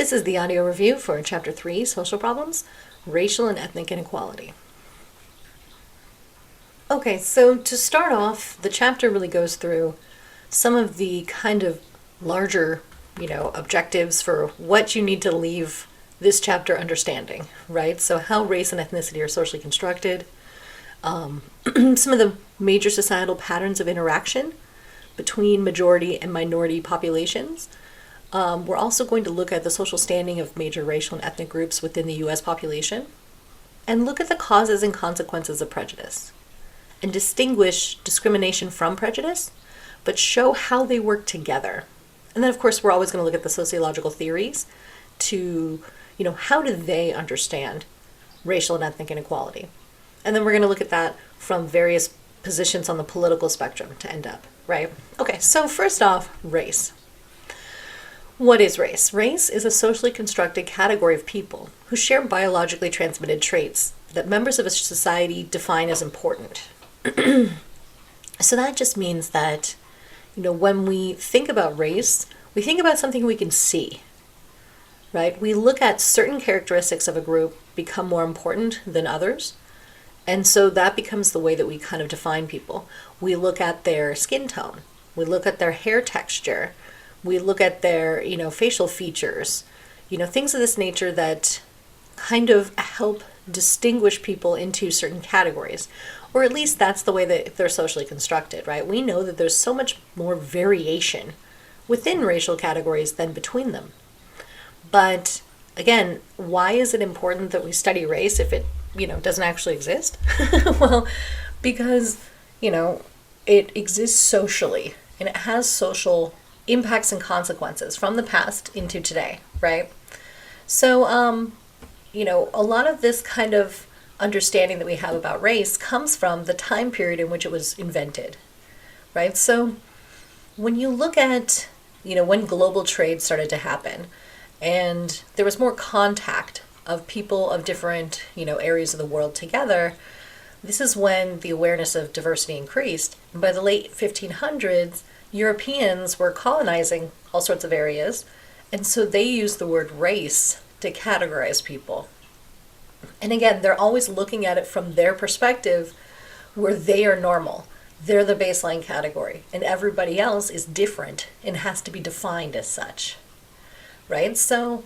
This is the audio review for Chapter 3, Social Problems, Racial and Ethnic Inequality. Okay, so to start off, the chapter really goes through some of the kind of larger, objectives for what you need to leave this chapter understanding, right? So how race and ethnicity are socially constructed, some of the major societal patterns of interaction between majority and minority populations. We're also going to look at the social standing of major racial and ethnic groups within the U.S. population, and look at the causes and consequences of prejudice, and distinguish discrimination from prejudice, but show how they work together. And then, of course, we're always going to look at the sociological theories to, how do they understand racial and ethnic inequality? And then we're going to look at that from various positions on the political spectrum to end up, right? Okay, so first off, race. What is race? Race is a socially constructed category of people who share biologically transmitted traits that members of a society define as important. So that just means that, when we think about race, we think about something we can see, right? We look at certain characteristics of a group become more important than others. And so that becomes the way that we kind of define people. We look at their skin tone. We look at their hair texture. We look at their, facial features, things of this nature that kind of help distinguish people into certain categories, or at least that's the way that they're socially constructed, right? We know that there's so much more variation within racial categories than between them. But again, why is it important that we study race if it, doesn't actually exist? Well, because, it exists socially and it has social impacts and consequences from the past into today, right? So, a lot of this kind of understanding that we have about race comes from the time period in which it was invented, right? So when you look at, when global trade started to happen and there was more contact of people of different, areas of the world together, this is when the awareness of diversity increased. And by the late 1500s, Europeans were colonizing all sorts of areas, and so they used the word race to categorize people. And again, they're always looking at it from their perspective where they are normal. They're the baseline category, and everybody else is different and has to be defined as such, right? So,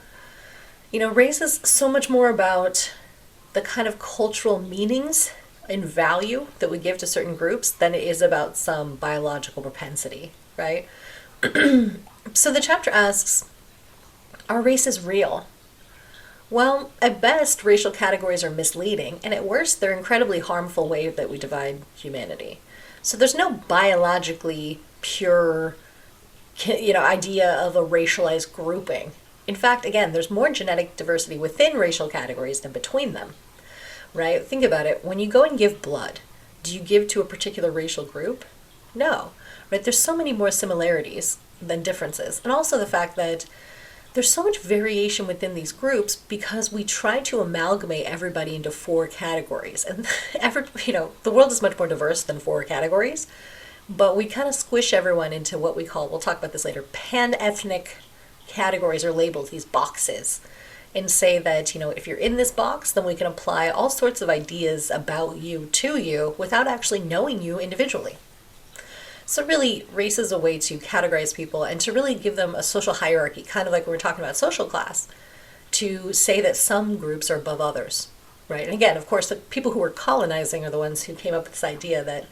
race is so much more about the kind of cultural meanings and value that we give to certain groups than it is about some biological propensity, right? So the chapter asks, are races real? Well, at best, racial categories are misleading, and at worst, they're incredibly harmful way that we divide humanity. So there's no biologically pure, idea of a racialized grouping. In fact, again, there's more genetic diversity within racial categories than between them. Right? Think about it. When you go and give blood, do you give to a particular racial group? No. Right? There's so many more similarities than differences. And also the fact that there's so much variation within these groups because we try to amalgamate everybody into 4 categories. And the world is much more diverse than 4 categories, but we kind of squish everyone into what we call, we'll talk about this later, pan-ethnic categories or labels, these boxes. And say that, if you're in this box, then we can apply all sorts of ideas about you to you without actually knowing you individually. So really, race is a way to categorize people and to really give them a social hierarchy, kind of like we were talking about social class, to say that some groups are above others, right? And again, of course, the people who were colonizing are the ones who came up with this idea that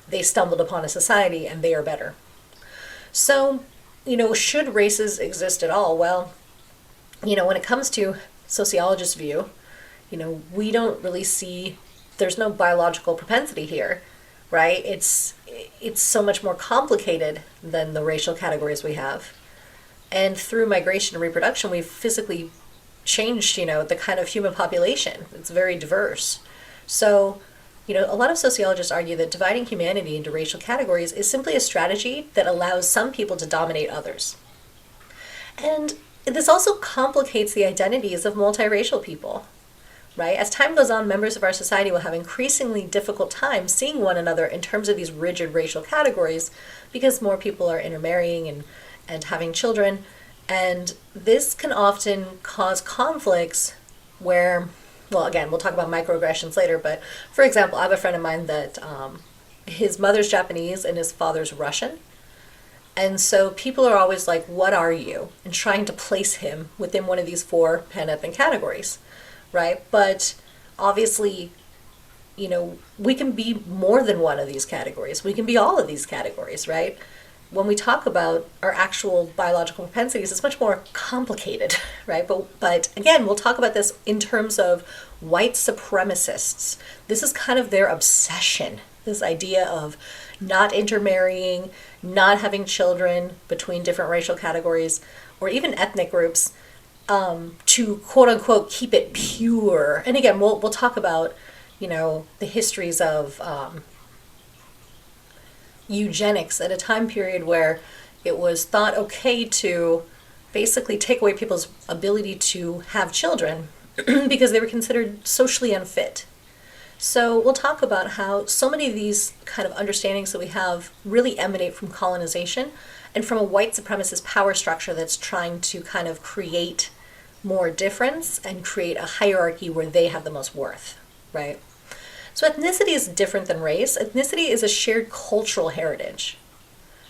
they stumbled upon a society and they are better. So, should races exist at all? Well, when it comes to sociologists' view, we don't really see, there's no biological propensity here, right? It's so much more complicated than the racial categories we have. And through migration and reproduction, we've physically changed, the kind of human population. It's very diverse. So, a lot of sociologists argue that dividing humanity into racial categories is simply a strategy that allows some people to dominate others. And this also complicates the identities of multiracial people, right? As time goes on, members of our society will have increasingly difficult time seeing one another in terms of these rigid racial categories because more people are intermarrying and having children. And this can often cause conflicts where, well, again, we'll talk about microaggressions later, but for example, I have a friend of mine that his mother's Japanese and his father's Russian. And so people are always like, what are you? And trying to place him within one of these four pan-ethnic categories, right? But obviously, we can be more than one of these categories. We can be all of these categories, right? When we talk about our actual biological propensities, it's much more complicated, right? But again, we'll talk about this in terms of white supremacists. This is kind of their obsession, this idea of not intermarrying, not having children between different racial categories, or even ethnic groups, to quote unquote keep it pure. And again, we'll talk about, the histories of eugenics at a time period where it was thought okay to basically take away people's ability to have children because they were considered socially unfit. So we'll talk about how so many of these kind of understandings that we have really emanate from colonization and from a white supremacist power structure that's trying to kind of create more difference and create a hierarchy where they have the most worth, right? So ethnicity is different than race. Ethnicity is a shared cultural heritage.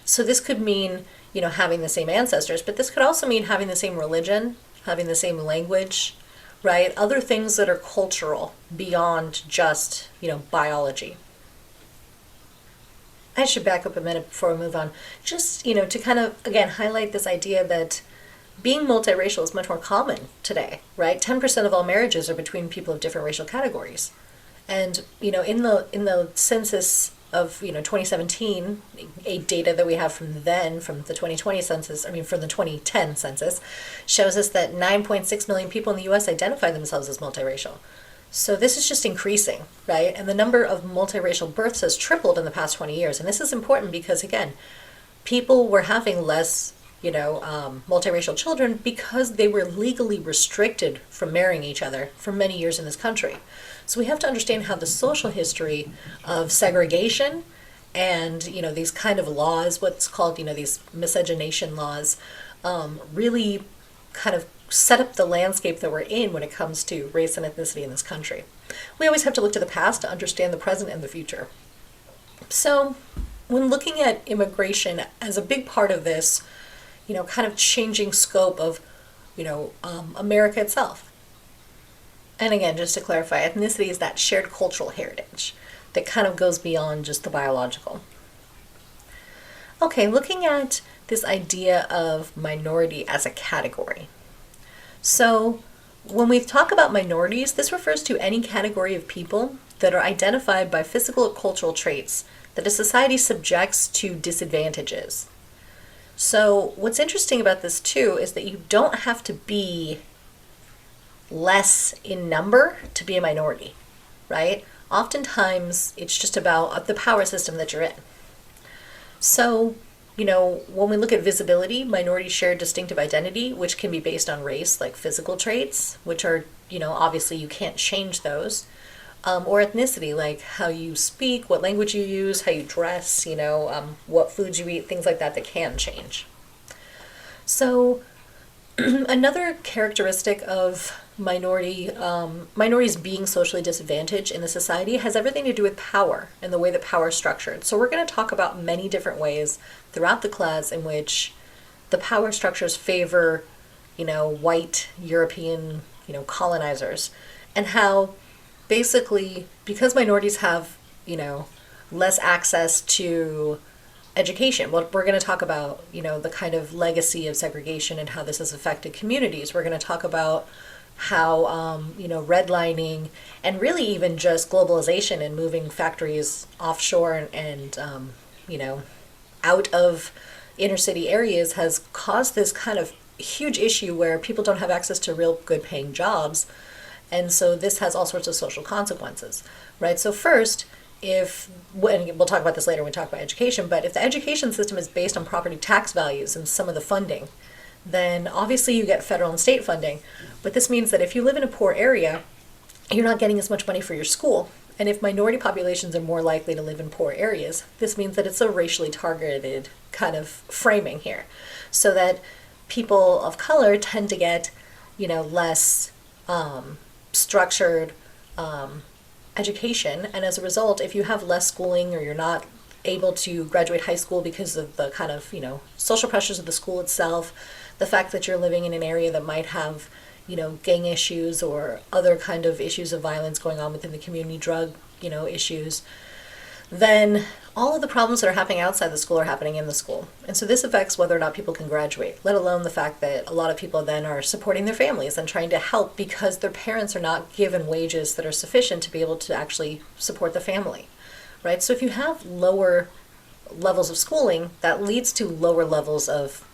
So this could mean, having the same ancestors, but this could also mean having the same religion, having the same language, right? Other things that are cultural beyond just, biology. I should back up a minute before we move on. Just, to kind of, again, highlight this idea that being multiracial is much more common today, right? 10% of all marriages are between people of different racial categories. And, in the census of, 2017, a data that we have from the 2020 census, from the 2010 census, shows us that 9.6 million people in the U.S. identify themselves as multiracial. So this is just increasing, right? And the number of multiracial births has tripled in the past 20 years. And this is important because, again, people were having less multiracial children because they were legally restricted from marrying each other for many years in this country. So we have to understand how the social history of segregation and, these kind of laws, what's called, these miscegenation laws, really kind of set up the landscape that we're in when it comes to race and ethnicity in this country. We always have to look to the past to understand the present and the future. So when looking at immigration as a big part of this, kind of changing scope of, America itself. And again, just to clarify, ethnicity is that shared cultural heritage that kind of goes beyond just the biological. Okay, looking at this idea of minority as a category. So when we talk about minorities, this refers to any category of people that are identified by physical or cultural traits that a society subjects to disadvantages. So what's interesting about this too is that you don't have to be less in number to be a minority, right? Oftentimes it's just about the power system that you're in. So, when we look at visibility, minorities share distinctive identity, which can be based on race, like physical traits, which are, obviously you can't change those, or ethnicity, like how you speak, what language you use, how you dress, what foods you eat, things like that can change. So another characteristic of minorities being socially disadvantaged in the society has everything to do with power and the way that power is structured. So we're going to talk about many different ways throughout the class in which the power structures favor, white European, colonizers, and how basically because minorities have, less access to education. Well, we're going to talk about, the kind of legacy of segregation and how this has affected communities. We're going to talk about how, redlining and really even just globalization and moving factories offshore and out of inner city areas has caused this kind of huge issue where people don't have access to real good paying jobs. And so this has all sorts of social consequences, right? So first, and we'll talk about this later when we talk about education, but if the education system is based on property tax values and some of the funding, then obviously you get federal and state funding. But this means that if you live in a poor area, you're not getting as much money for your school. And if minority populations are more likely to live in poor areas, this means that it's a racially targeted kind of framing here. So that people of color tend to get, less structured education. And as a result, if you have less schooling or you're not able to graduate high school because of the kind of, social pressures of the school itself, the fact that you're living in an area that might have, gang issues or other kind of issues of violence going on within the community, drug, issues, then all of the problems that are happening outside the school are happening in the school. And so this affects whether or not people can graduate, let alone the fact that a lot of people then are supporting their families and trying to help because their parents are not given wages that are sufficient to be able to actually support the family, right? So if you have lower levels of schooling, that leads to lower levels of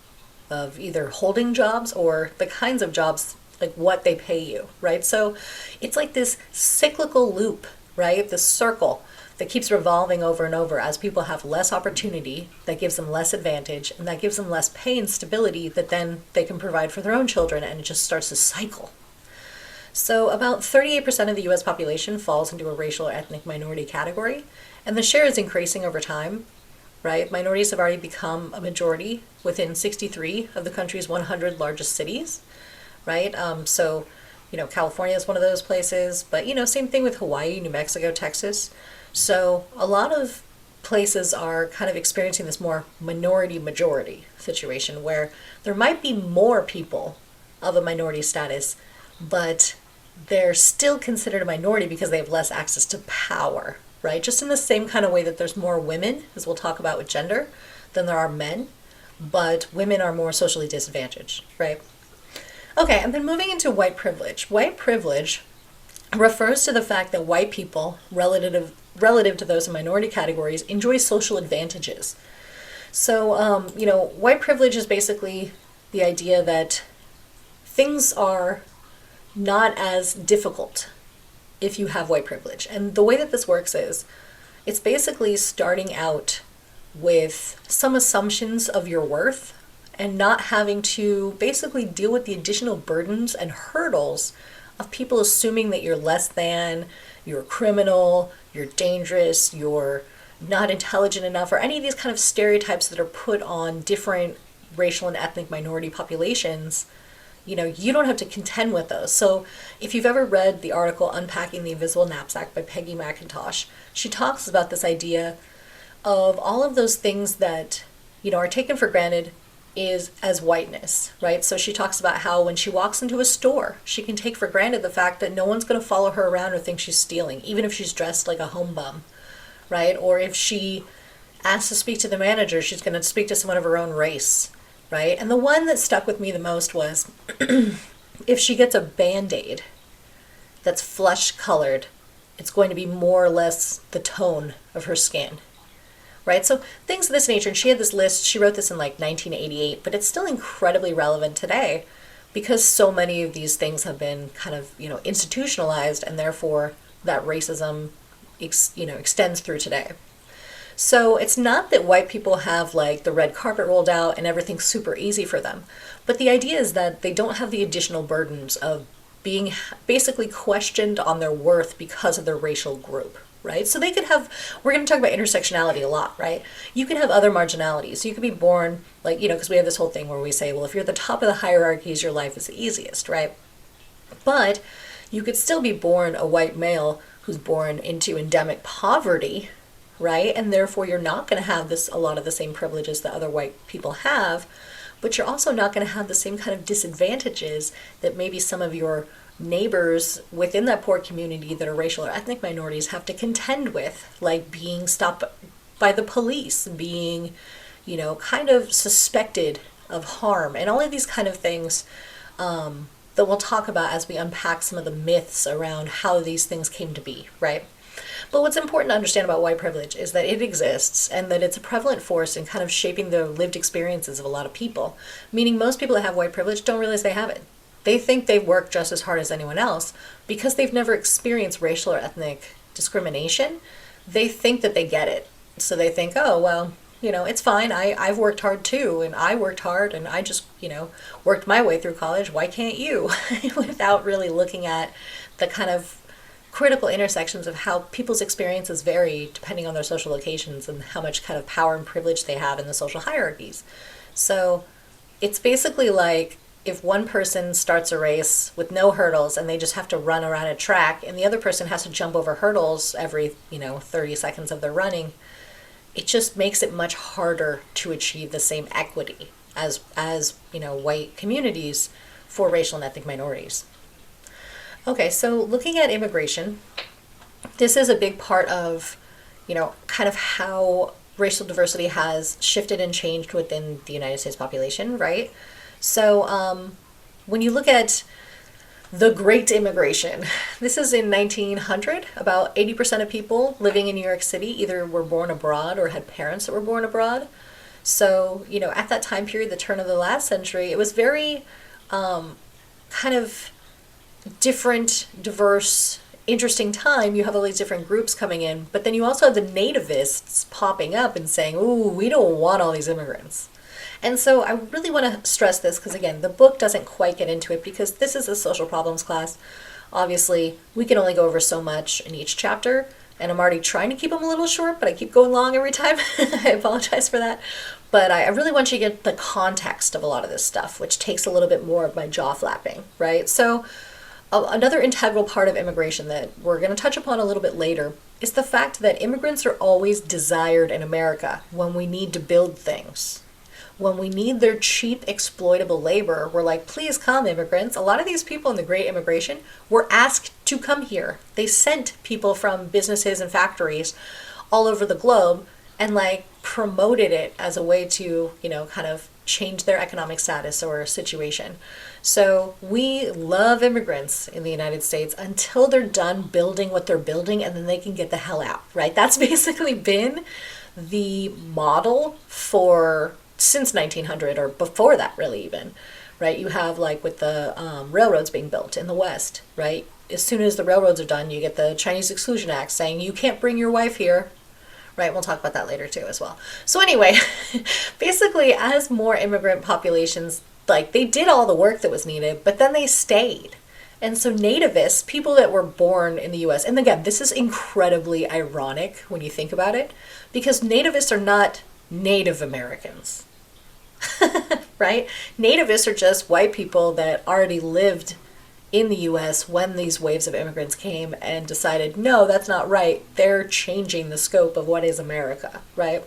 either holding jobs or the kinds of jobs, like what they pay you, right? So it's like this cyclical loop, right? This circle that keeps revolving over and over as people have less opportunity, that gives them less advantage, and that gives them less pay and stability that then they can provide for their own children, and it just starts to cycle. So about 38% of the US population falls into a racial or ethnic minority category, and the share is increasing over time, right? Minorities have already become a majority within 63 of the country's 100 largest cities, right? So, California is one of those places, but, same thing with Hawaii, New Mexico, Texas. So a lot of places are kind of experiencing this more minority-majority situation where there might be more people of a minority status, but they're still considered a minority because they have less access to power, right? Just in the same kind of way that there's more women, as we'll talk about with gender, than there are men, but women are more socially disadvantaged, right? Okay, and then moving into white privilege. White privilege refers to the fact that white people, relative to those in minority categories, enjoy social advantages. So, white privilege is basically the idea that things are not as difficult if you have white privilege. And the way that this works is, it's basically starting out with some assumptions of your worth and not having to basically deal with the additional burdens and hurdles of people assuming that you're less than, you're a criminal, you're dangerous, you're not intelligent enough, or any of these kind of stereotypes that are put on different racial and ethnic minority populations. You don't have to contend with those. So if you've ever read the article Unpacking the Invisible Knapsack by Peggy McIntosh, she talks about this idea of all of those things that, are taken for granted is as whiteness, right? So she talks about how when she walks into a store, she can take for granted the fact that no one's going to follow her around or think she's stealing, even if she's dressed like a home bum, right? Or if she asks to speak to the manager, she's going to speak to someone of her own race, right? And the one that stuck with me the most was if she gets a Band-Aid that's flesh colored, it's going to be more or less the tone of her skin, right? So things of this nature, and she had this list, she wrote this in like 1988, but it's still incredibly relevant today because so many of these things have been kind of, institutionalized, and therefore that racism, extends through today. So it's not that white people have like the red carpet rolled out and everything's super easy for them, but the idea is that they don't have the additional burdens of being basically questioned on their worth because of their racial group, right? So they could have, we're going to talk about intersectionality a lot, right? You can have other marginalities. So you could be born, like, because we have this whole thing where we say, well, if you're at the top of the hierarchies, your life is the easiest, right? But you could still be born a white male who's born into endemic poverty, right? And therefore you're not going to have a lot of the same privileges that other white people have, but you're also not going to have the same kind of disadvantages that maybe some of your neighbors within that poor community that are racial or ethnic minorities have to contend with, like being stopped by the police, being, kind of suspected of harm, and all of these kind of things that we'll talk about as we unpack some of the myths around how these things came to be, right? But what's important to understand about white privilege is that it exists and that it's a prevalent force in kind of shaping the lived experiences of a lot of people, meaning most people that have white privilege don't realize they have it. They think they work just as hard as anyone else because they've never experienced racial or ethnic discrimination. They think that they get it. So they think, oh, well, it's fine. I've worked hard too, and I worked hard, and I just, worked my way through college. Why can't you? Without really looking at the kind of critical intersections of how people's experiences vary depending on their social locations and how much kind of power and privilege they have in the social hierarchies. So, It's basically like if one person starts a race with no hurdles and they just have to run around a track and the other person has to jump over hurdles every, 30 seconds of their running, it just makes it much harder to achieve the same equity as white communities for racial and ethnic minorities. Okay, so looking at immigration, this is a big part of, kind of how racial diversity has shifted and changed within the United States population, right? So when you look at the Great Immigration, this is in 1900. About 80% of people living in New York City either were born abroad or had parents that were born abroad. So, at that time period, the turn of the last century, it was very kind of different, diverse, interesting time. You have all these different groups coming in, but then you also have the nativists popping up and saying, ooh, we don't want all these immigrants. And so I really want to stress this because, again, the book doesn't quite get into it because this is a social problems class. Obviously, we can only go over so much in each chapter, and I'm already trying to keep them a little short, but I keep going long every time. I apologize for that. But I really want you to get the context of a lot of this stuff, which takes a little bit more of my jaw flapping, right? So another integral part of immigration that we're going to touch upon a little bit later is the fact that immigrants are always desired in America when we need to build things. When we need their cheap, exploitable labor, we're like, please come, immigrants. A lot of these people in the Great Immigration were asked to come here. They sent people from businesses and factories all over the globe and promoted it as a way to, kind of change their economic status or situation. So we love immigrants in the United States until they're done building what they're building and then they can get the hell out, right? That's basically been the model for since 1900 or before that really even, right? You have with the railroads being built in the West, right? As soon as the railroads are done, you get the Chinese Exclusion Act saying you can't bring your wife here, right? We'll talk about that later too as well. So anyway, basically as more immigrant populations, they did all the work that was needed, but then they stayed. And so nativists, people that were born in the US, and again, this is incredibly ironic when you think about it, because nativists are not Native Americans, right? Nativists are just white people that already lived in the US when these waves of immigrants came and decided, no, that's not right. They're changing the scope of what is America, right?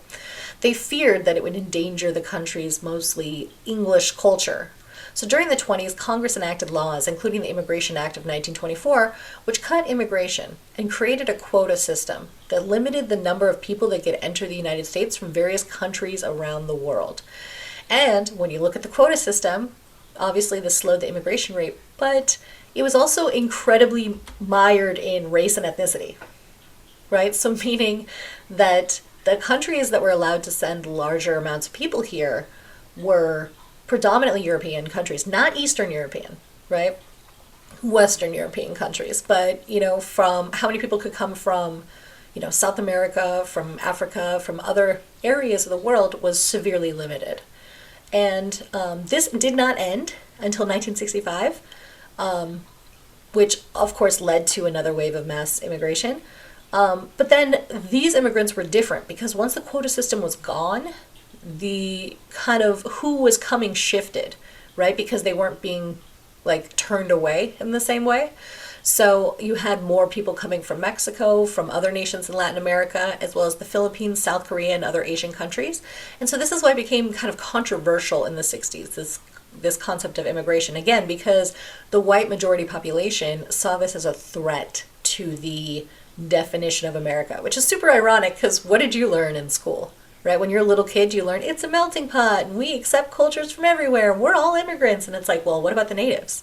They feared that it would endanger the country's mostly English culture. So during the 20s, Congress enacted laws, including the Immigration Act of 1924, which cut immigration and created a quota system that limited the number of people that could enter the United States from various countries around the world. And when you look at the quota system, obviously this slowed the immigration rate, but it was also incredibly mired in race and ethnicity, right? So meaning that the countries that were allowed to send larger amounts of people here were predominantly European countries, not Eastern European, right? Western European countries. But, from how many people could come from, South America, from Africa, from other areas of the world was severely limited. And this did not end until 1965, which of course led to another wave of mass immigration. But then these immigrants were different because once the quota system was gone, the kind of who was coming shifted, right? Because they weren't being turned away in the same way. So you had more people coming from Mexico, from other nations in Latin America, as well as the Philippines, South Korea, and other Asian countries. And so this is why it became kind of controversial in the 60s, this concept of immigration. Again, because the white majority population saw this as a threat to the definition of America, which is super ironic because what did you learn in school? Right? When you're a little kid, you learn it's a melting pot and we accept cultures from everywhere. We're all immigrants. And it's well, what about the natives?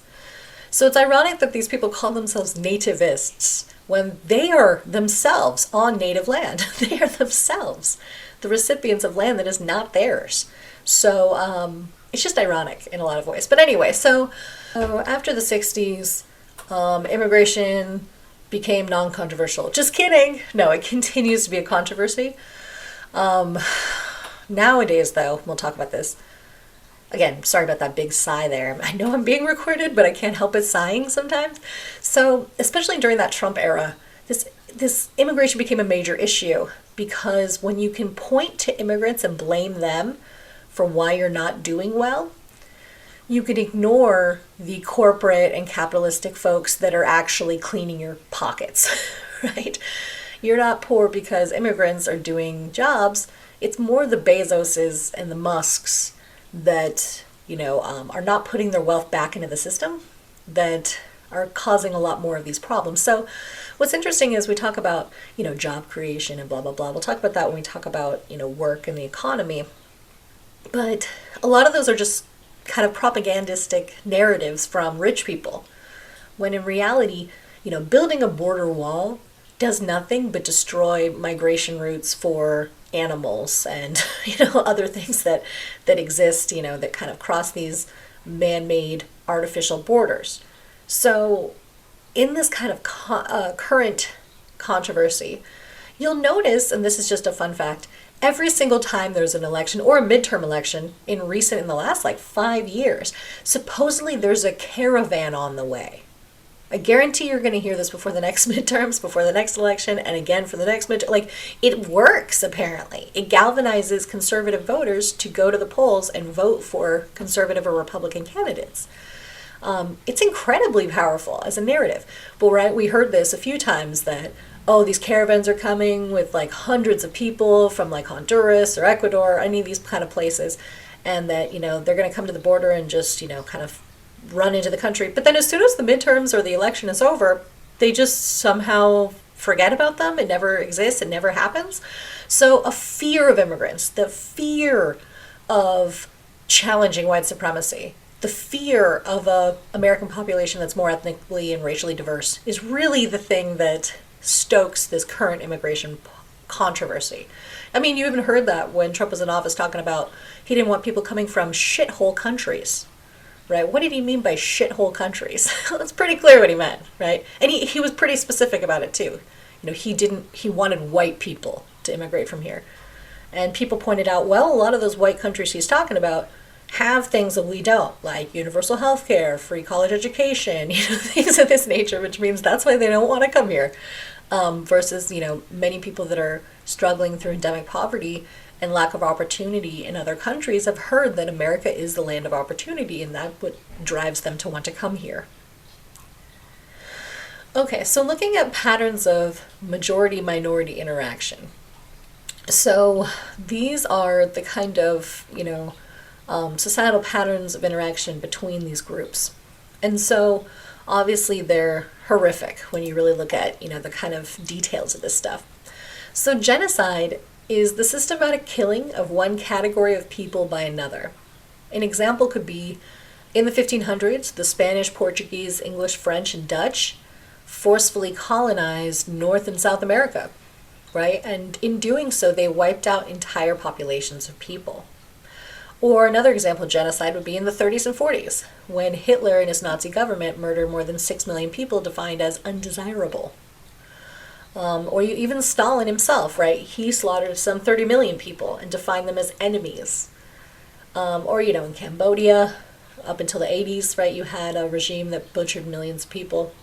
So it's ironic that these people call themselves nativists when they are themselves on native land. They are themselves the recipients of land that is not theirs. So it's just ironic in a lot of ways. But anyway, so after the 60s, immigration became non-controversial. Just kidding. No, it continues to be a controversy. Nowadays, though, we'll talk about this. Again, sorry about that big sigh there. I know I'm being recorded, but I can't help it sighing sometimes. So, especially during that Trump era, this immigration became a major issue because when you can point to immigrants and blame them for why you're not doing well, you can ignore the corporate and capitalistic folks that are actually cleaning your pockets, right? You're not poor because immigrants are doing jobs. It's more the Bezoses and the Musks that, are not putting their wealth back into the system that are causing a lot more of these problems. So what's interesting is we talk about, job creation and blah, blah, blah. We'll talk about that when we talk about, work and the economy. But a lot of those are just kind of propagandistic narratives from rich people, when in reality, building a border wall does nothing but destroy migration routes for animals and other things that exist, that kind of cross these man-made artificial borders. So in this kind of current controversy, you'll notice, and this is just a fun fact, every single time there's an election or a midterm election in the last 5 years, supposedly there's a caravan on the way. I guarantee you're going to hear this before the next midterms, before the next election, and again for the next midterm. It works, apparently. It galvanizes conservative voters to go to the polls and vote for conservative or Republican candidates. It's incredibly powerful as a narrative. But we heard this a few times that, these caravans are coming with hundreds of people from Honduras or Ecuador, any of these kind of places, and that, they're going to come to the border and just, kind of run into the country. But then as soon as the midterms or the election is over, they just somehow forget about them. It never exists. It never happens. So a fear of immigrants, the fear of challenging white supremacy, the fear of a American population that's more ethnically and racially diverse is really the thing that stokes this current immigration controversy. I mean, you even heard that when Trump was in office talking about he didn't want people coming from shithole countries. Right? What did he mean by shithole countries? That's pretty clear what he meant, right? And he was pretty specific about it too. He wanted white people to immigrate from here. And people pointed out, well, a lot of those white countries he's talking about have things that we don't, like universal health care, free college education, things of this nature, which means that's why they don't want to come here. Versus, many people that are struggling through endemic poverty and lack of opportunity in other countries have heard that America is the land of opportunity, and that's what drives them to want to come here. Okay, so looking at patterns of majority-minority interaction. So these are the kind of, societal patterns of interaction between these groups. And so obviously they're horrific when you really look at, the kind of details of this stuff. So genocide is the systematic killing of one category of people by another. An example could be, in the 1500s, the Spanish, Portuguese, English, French, and Dutch forcefully colonized North and South America, right? And in doing so, they wiped out entire populations of people. Or another example of genocide would be in the 30s and 40s, when Hitler and his Nazi government murdered more than 6 million people defined as undesirable. Or even Stalin himself, right? He slaughtered some 30 million people and defined them as enemies. Or, in Cambodia, up until the 80s, right, you had a regime that butchered millions of people.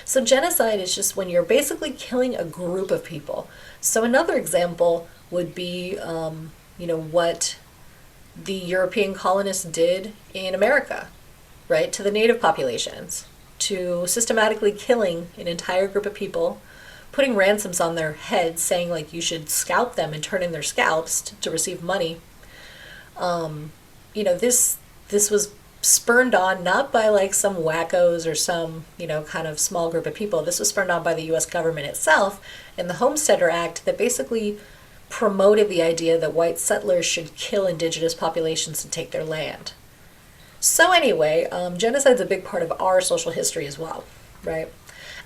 So genocide is just when you're basically killing a group of people. So another example would be, what the European colonists did in America, right, to the native populations, to systematically killing an entire group of people, putting ransoms on their heads, saying you should scalp them and turn in their scalps to receive money. This was spurned on not by some wackos or some, kind of small group of people. This was spurned on by the U.S. government itself and the Homesteader Act that basically promoted the idea that white settlers should kill indigenous populations and take their land. So anyway, genocide's a big part of our social history as well, right?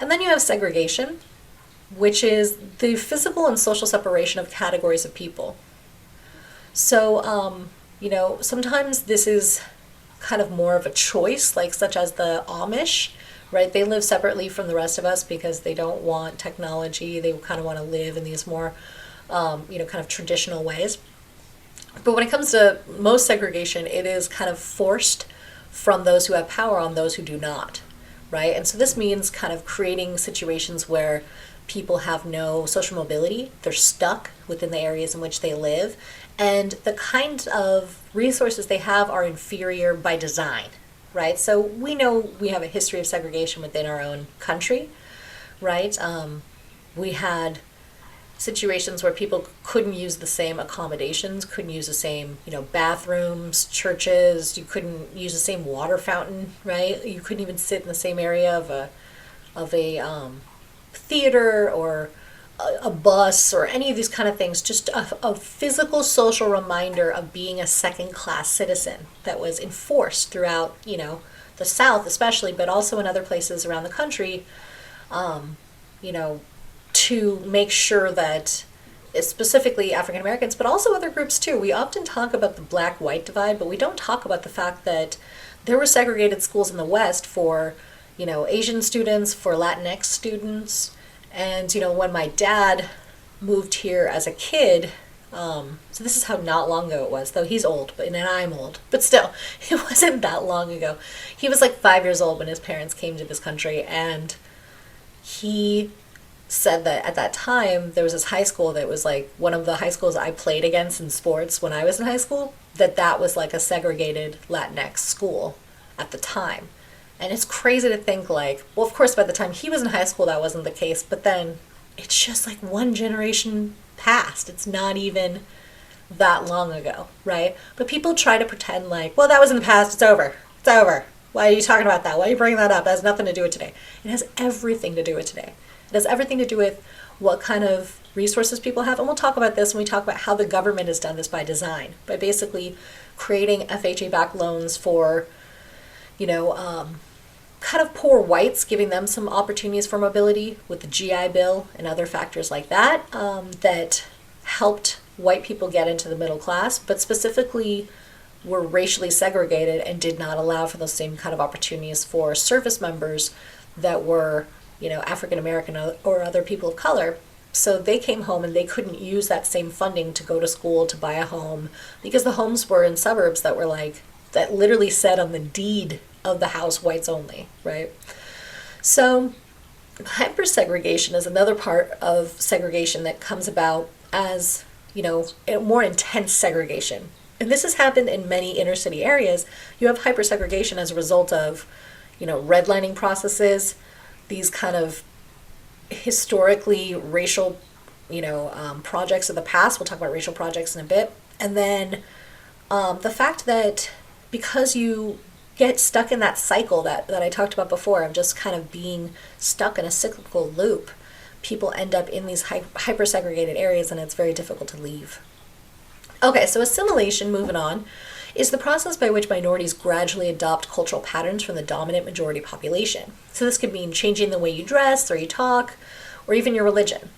And then you have segregation, which is the physical and social separation of categories of people. So, sometimes this is kind of more of a choice, such as the Amish, right? They live separately from the rest of us because they don't want technology. They kind of want to live in these more, kind of traditional ways. But when it comes to most segregation, it is kind of forced from those who have power on those who do not, right? And so this means kind of creating situations where people have no social mobility, they're stuck within the areas in which they live, and the kind of resources they have are inferior by design, right? So we know we have a history of segregation within our own country, right? We had situations where people couldn't use the same accommodations, couldn't use the same, bathrooms, churches. You couldn't use the same water fountain, right? You couldn't even sit in the same area of a theater or a bus or any of these kind of things. Just a physical social reminder of being a second-class citizen that was enforced throughout, the South especially, but also in other places around the country, to make sure that, specifically African Americans, but also other groups too. We often talk about the black-white divide, but we don't talk about the fact that there were segregated schools in the West for, Asian students, for Latinx students. And, when my dad moved here as a kid, so this is how not long ago it was, though he's old, and I'm old, but still, it wasn't that long ago. He was like 5 years old when his parents came to this country, and he said that at that time there was this high school that was like one of the high schools I played against in sports when I was in high school, that was like a segregated Latinx school at the time. And it's crazy to think like, well, of course by the time he was in high school that wasn't the case, but then it's just like one generation past. It's not even that long ago, right? But people try to pretend like, well, that was in the past, it's over. It's over. Why are you talking about that? Why are you bringing that up? It has nothing to do with today. It has everything to do with today. It has everything to do with what kind of resources people have. And we'll talk about this when we talk about how the government has done this by design, by basically creating FHA-backed loans for, kind of poor whites, giving them some opportunities for mobility with the GI Bill and other factors like that, that helped white people get into the middle class, but specifically were racially segregated and did not allow for those same kind of opportunities for service members that were African American or other people of color. So they came home and they couldn't use that same funding to go to school, to buy a home, because the homes were in suburbs that literally said on the deed of the house, whites only, right? So hypersegregation is another part of segregation that comes about as, a more intense segregation. And this has happened in many inner city areas. You have hypersegregation as a result of, redlining processes, these kind of historically racial, projects of the past. We'll talk about racial projects in a bit. And then the fact that because you get stuck in that cycle that I talked about before of just kind of being stuck in a cyclical loop, people end up in these hyper-segregated areas and it's very difficult to leave. Okay, so assimilation, moving on, is the process by which minorities gradually adopt cultural patterns from the dominant majority population. So this could mean changing the way you dress or you talk, or even your religion.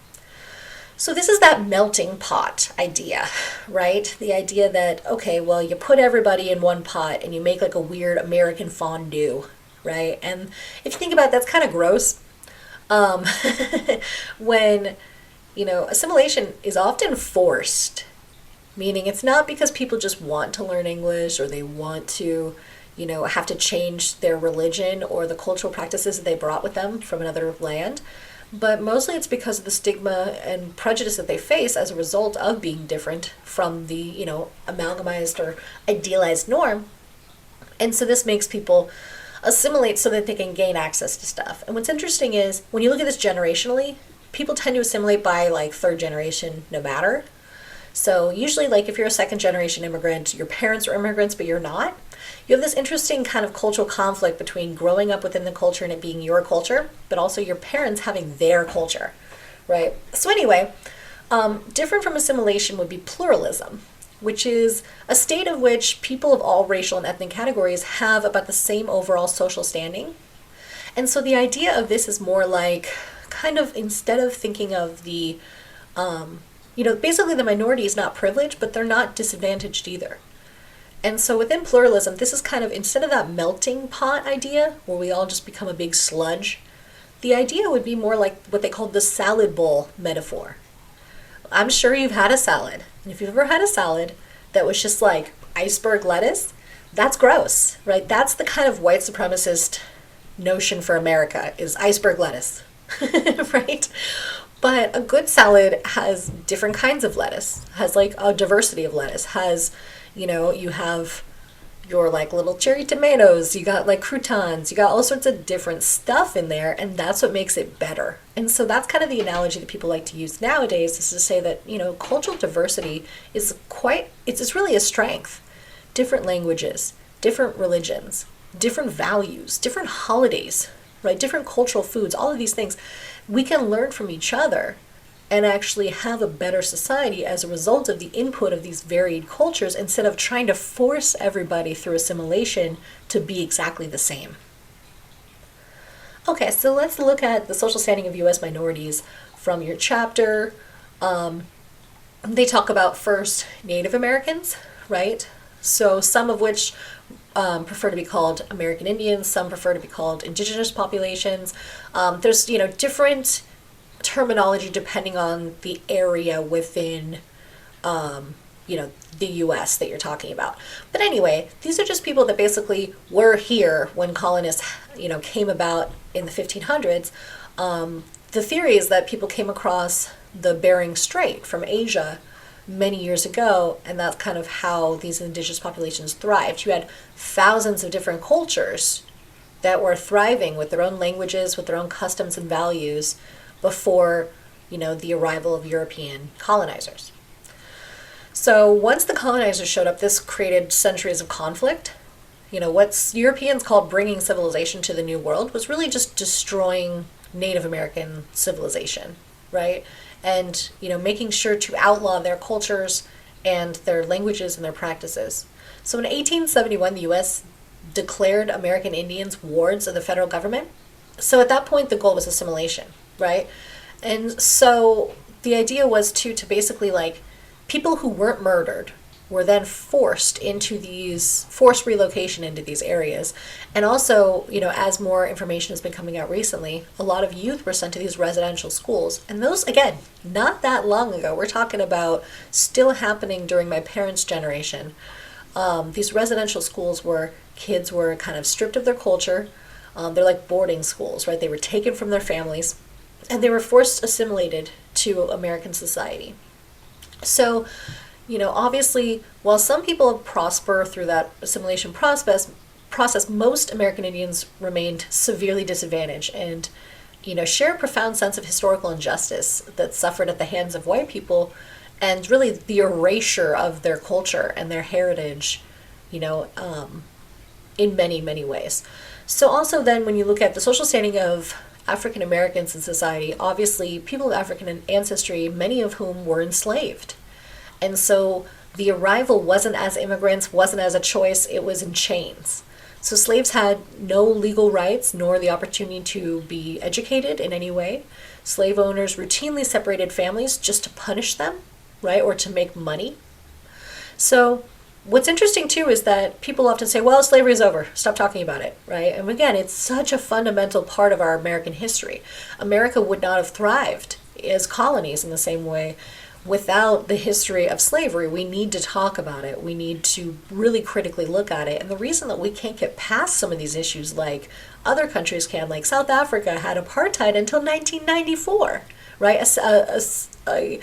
So this is that melting pot idea, right? The idea that, okay, well, you put everybody in one pot and you make like a weird American fondue, right? And if you think about it, that's kind of gross. When, assimilation is often forced, meaning it's not because people just want to learn English or they want to, have to change their religion or the cultural practices that they brought with them from another land. But mostly it's because of the stigma and prejudice that they face as a result of being different from the, amalgamized or idealized norm. And so this makes people assimilate so that they can gain access to stuff. And what's interesting is when you look at this generationally, people tend to assimilate by like third generation no matter. So usually like if you're a second generation immigrant, your parents are immigrants, but you're not. You have this interesting kind of cultural conflict between growing up within the culture and it being your culture, but also your parents having their culture, right? So anyway, different from assimilation would be pluralism, which is a state of which people of all racial and ethnic categories have about the same overall social standing. And so the idea of this is more like kind of instead of thinking of the, basically the minority is not privileged, but they're not disadvantaged either. And so within pluralism, this is kind of, instead of that melting pot idea, where we all just become a big sludge, the idea would be more like what they call the salad bowl metaphor. I'm sure you've had a salad. And if you've ever had a salad that was just like iceberg lettuce, that's gross, right? That's the kind of white supremacist notion for America, is iceberg lettuce, right? But a good salad has different kinds of lettuce, has like a diversity of lettuce, has, you have your like little cherry tomatoes, you got like croutons, you got all sorts of different stuff in there, and that's what makes it better. And so that's kind of the analogy that people like to use nowadays, is to say that, cultural diversity is it's really a strength. Different languages, different religions, different values, different holidays, right? Different cultural foods, all of these things. We can learn from each other and actually have a better society as a result of the input of these varied cultures, instead of trying to force everybody through assimilation to be exactly the same. Okay, so let's look at the social standing of U.S. minorities from your chapter. They talk about first Native Americans, right? So some of which prefer to be called American Indians, some prefer to be called indigenous populations. There's, different terminology depending on the area within the US that you're talking about. But anyway, these are just people that basically were here when colonists came about in the 1500s. The theory is that people came across the Bering Strait from Asia many years ago, and that's kind of how these indigenous populations thrived. You had thousands of different cultures that were thriving with their own languages, with their own customs and values, before, the arrival of European colonizers. So once the colonizers showed up, this created centuries of conflict. What Europeans called bringing civilization to the New World was really just destroying Native American civilization, right? And, making sure to outlaw their cultures and their languages and their practices. So in 1871, the U.S. declared American Indians wards of the federal government. So at that point, the goal was assimilation, right? And so the idea was to basically, like, people who weren't murdered were then forced relocation into these areas. And also, as more information has been coming out recently, a lot of youth were sent to these residential schools. And those, again, not that long ago, we're talking about still happening during my parents' generation. These residential schools where kids were kind of stripped of their culture. They're like boarding schools, right? They were taken from their families, and they were forced assimilated to American society. So, obviously, while some people prosper through that assimilation process, most American Indians remained severely disadvantaged and, share a profound sense of historical injustice that suffered at the hands of white people, and really the erasure of their culture and their heritage, in many, many ways. So also then, when you look at the social standing of African Americans in society, obviously people of African ancestry, many of whom were enslaved. And so the arrival wasn't as immigrants, wasn't as a choice, it was in chains. So slaves had no legal rights nor the opportunity to be educated in any way. Slave owners routinely separated families just to punish them, right, or to make money. So what's interesting too is that people often say, well, slavery is over, stop talking about it, right? And again, it's such a fundamental part of our American history. America would not have thrived as colonies in the same way without the history of slavery. We need to talk about it. We need to really critically look at it. And the reason that we can't get past some of these issues like other countries can, like South Africa had apartheid until 1994, right? A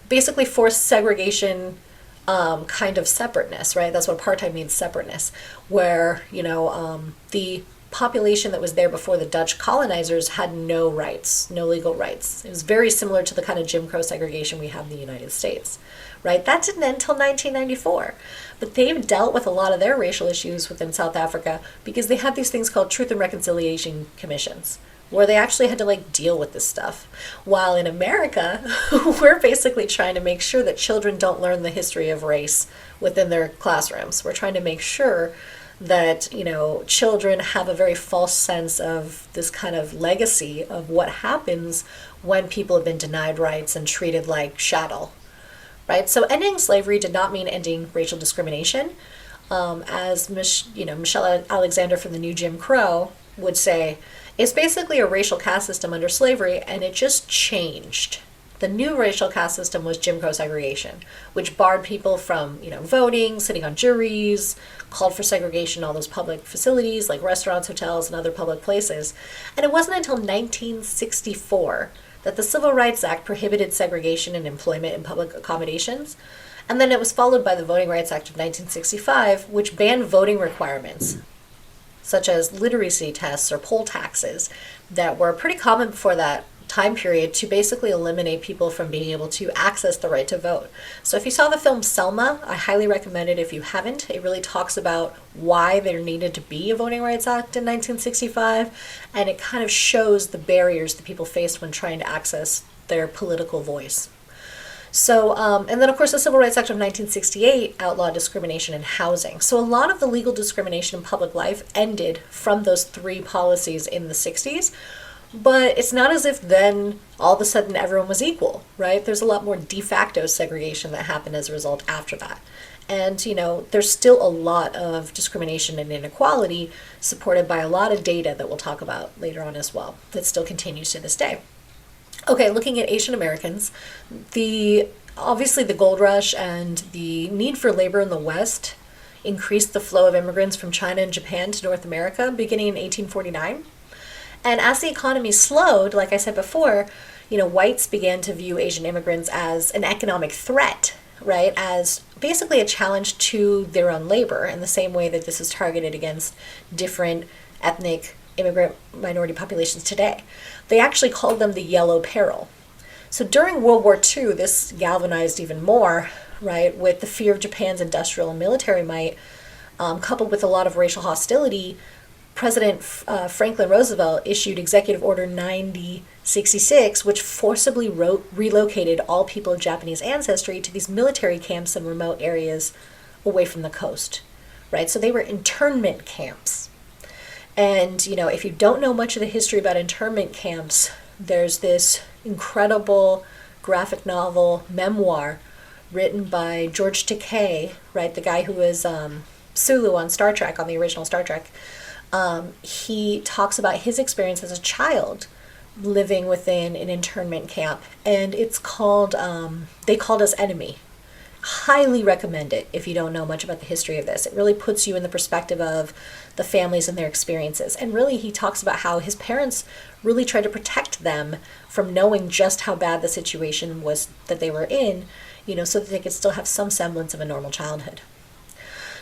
basically forced segregation kind of separateness, right? That's what apartheid means, separateness, where, the population that was there before the Dutch colonizers had no rights, no legal rights. It was very similar to the kind of Jim Crow segregation we have in the United States, right? That didn't end until 1994. But they've dealt with a lot of their racial issues within South Africa because they have these things called Truth and Reconciliation Commissions, where they actually had to deal with this stuff. While in America, we're basically trying to make sure that children don't learn the history of race within their classrooms. We're trying to make sure that, children have a very false sense of this kind of legacy of what happens when people have been denied rights and treated like chattel, right? So ending slavery did not mean ending racial discrimination. As Michelle Alexander from the New Jim Crow would say, it's basically a racial caste system under slavery, and it just changed. The new racial caste system was Jim Crow segregation, which barred people from, voting, sitting on juries, called for segregation in all those public facilities like restaurants, hotels, and other public places. And it wasn't until 1964 that the Civil Rights Act prohibited segregation in employment and public accommodations. And then it was followed by the Voting Rights Act of 1965, which banned voting requirements, such as literacy tests or poll taxes, that were pretty common before that time period to basically eliminate people from being able to access the right to vote. So if you saw the film Selma, I highly recommend it if you haven't. It really talks about why there needed to be a Voting Rights Act in 1965, and it kind of shows the barriers that people faced when trying to access their political voice. So, and then of course the Civil Rights Act of 1968 outlawed discrimination in housing. So a lot of the legal discrimination in public life ended from those three policies in the 60s, but it's not as if then all of a sudden everyone was equal, right? There's a lot more de facto segregation that happened as a result after that. And, you know, there's still a lot of discrimination and inequality supported by a lot of data that we'll talk about later on as well, that still continues to this day. Okay, looking at Asian Americans, obviously the gold rush and the need for labor in the West increased the flow of immigrants from China and Japan to North America beginning in 1849. And as the economy slowed, like I said before, you know, whites began to view Asian immigrants as an economic threat, right? As basically a challenge to their own labor, in the same way that this is targeted against different ethnic immigrant minority populations today. They actually called them the yellow peril. So during World War II, this galvanized even more, right, with the fear of Japan's industrial and military might, coupled with a lot of racial hostility. President Franklin Roosevelt issued Executive Order 9066, which forcibly relocated all people of Japanese ancestry to these military camps in remote areas away from the coast, right? So they were internment camps. And, you know, if you don't know much of the history about internment camps, there's this incredible graphic novel memoir written by George Takei, right, the guy who was Sulu on Star Trek, on the original Star Trek. He talks about his experience as a child living within an internment camp, and it's called, They Called Us Enemy. Highly recommend it if you don't know much about the history of this. It really puts you in the perspective of the families and their experiences. And really, he talks about how his parents really tried to protect them from knowing just how bad the situation was that they were in, you know, so that they could still have some semblance of a normal childhood.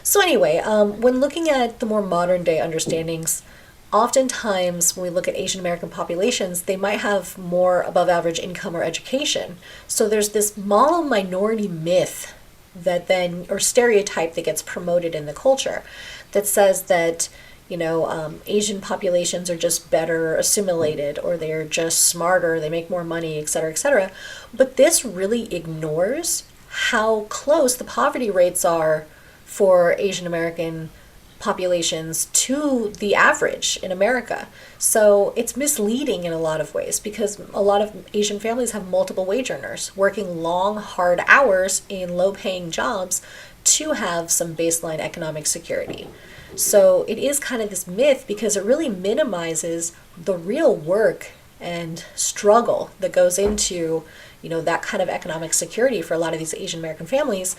So anyway, when looking at the more modern day understandings, oftentimes when we look at Asian American populations, they might have more above average income or education. So there's this model minority myth that then, or stereotype that gets promoted in the culture that says that, you know, Asian populations are just better assimilated, or they're just smarter, they make more money, et cetera, et cetera. But this really ignores how close the poverty rates are for Asian American populations to the average in America. So it's misleading in a lot of ways, because a lot of Asian families have multiple wage earners working long, hard hours in low-paying jobs to have some baseline economic security. So it is kind of this myth, because it really minimizes the real work and struggle that goes into, you know, that kind of economic security for a lot of these Asian American families,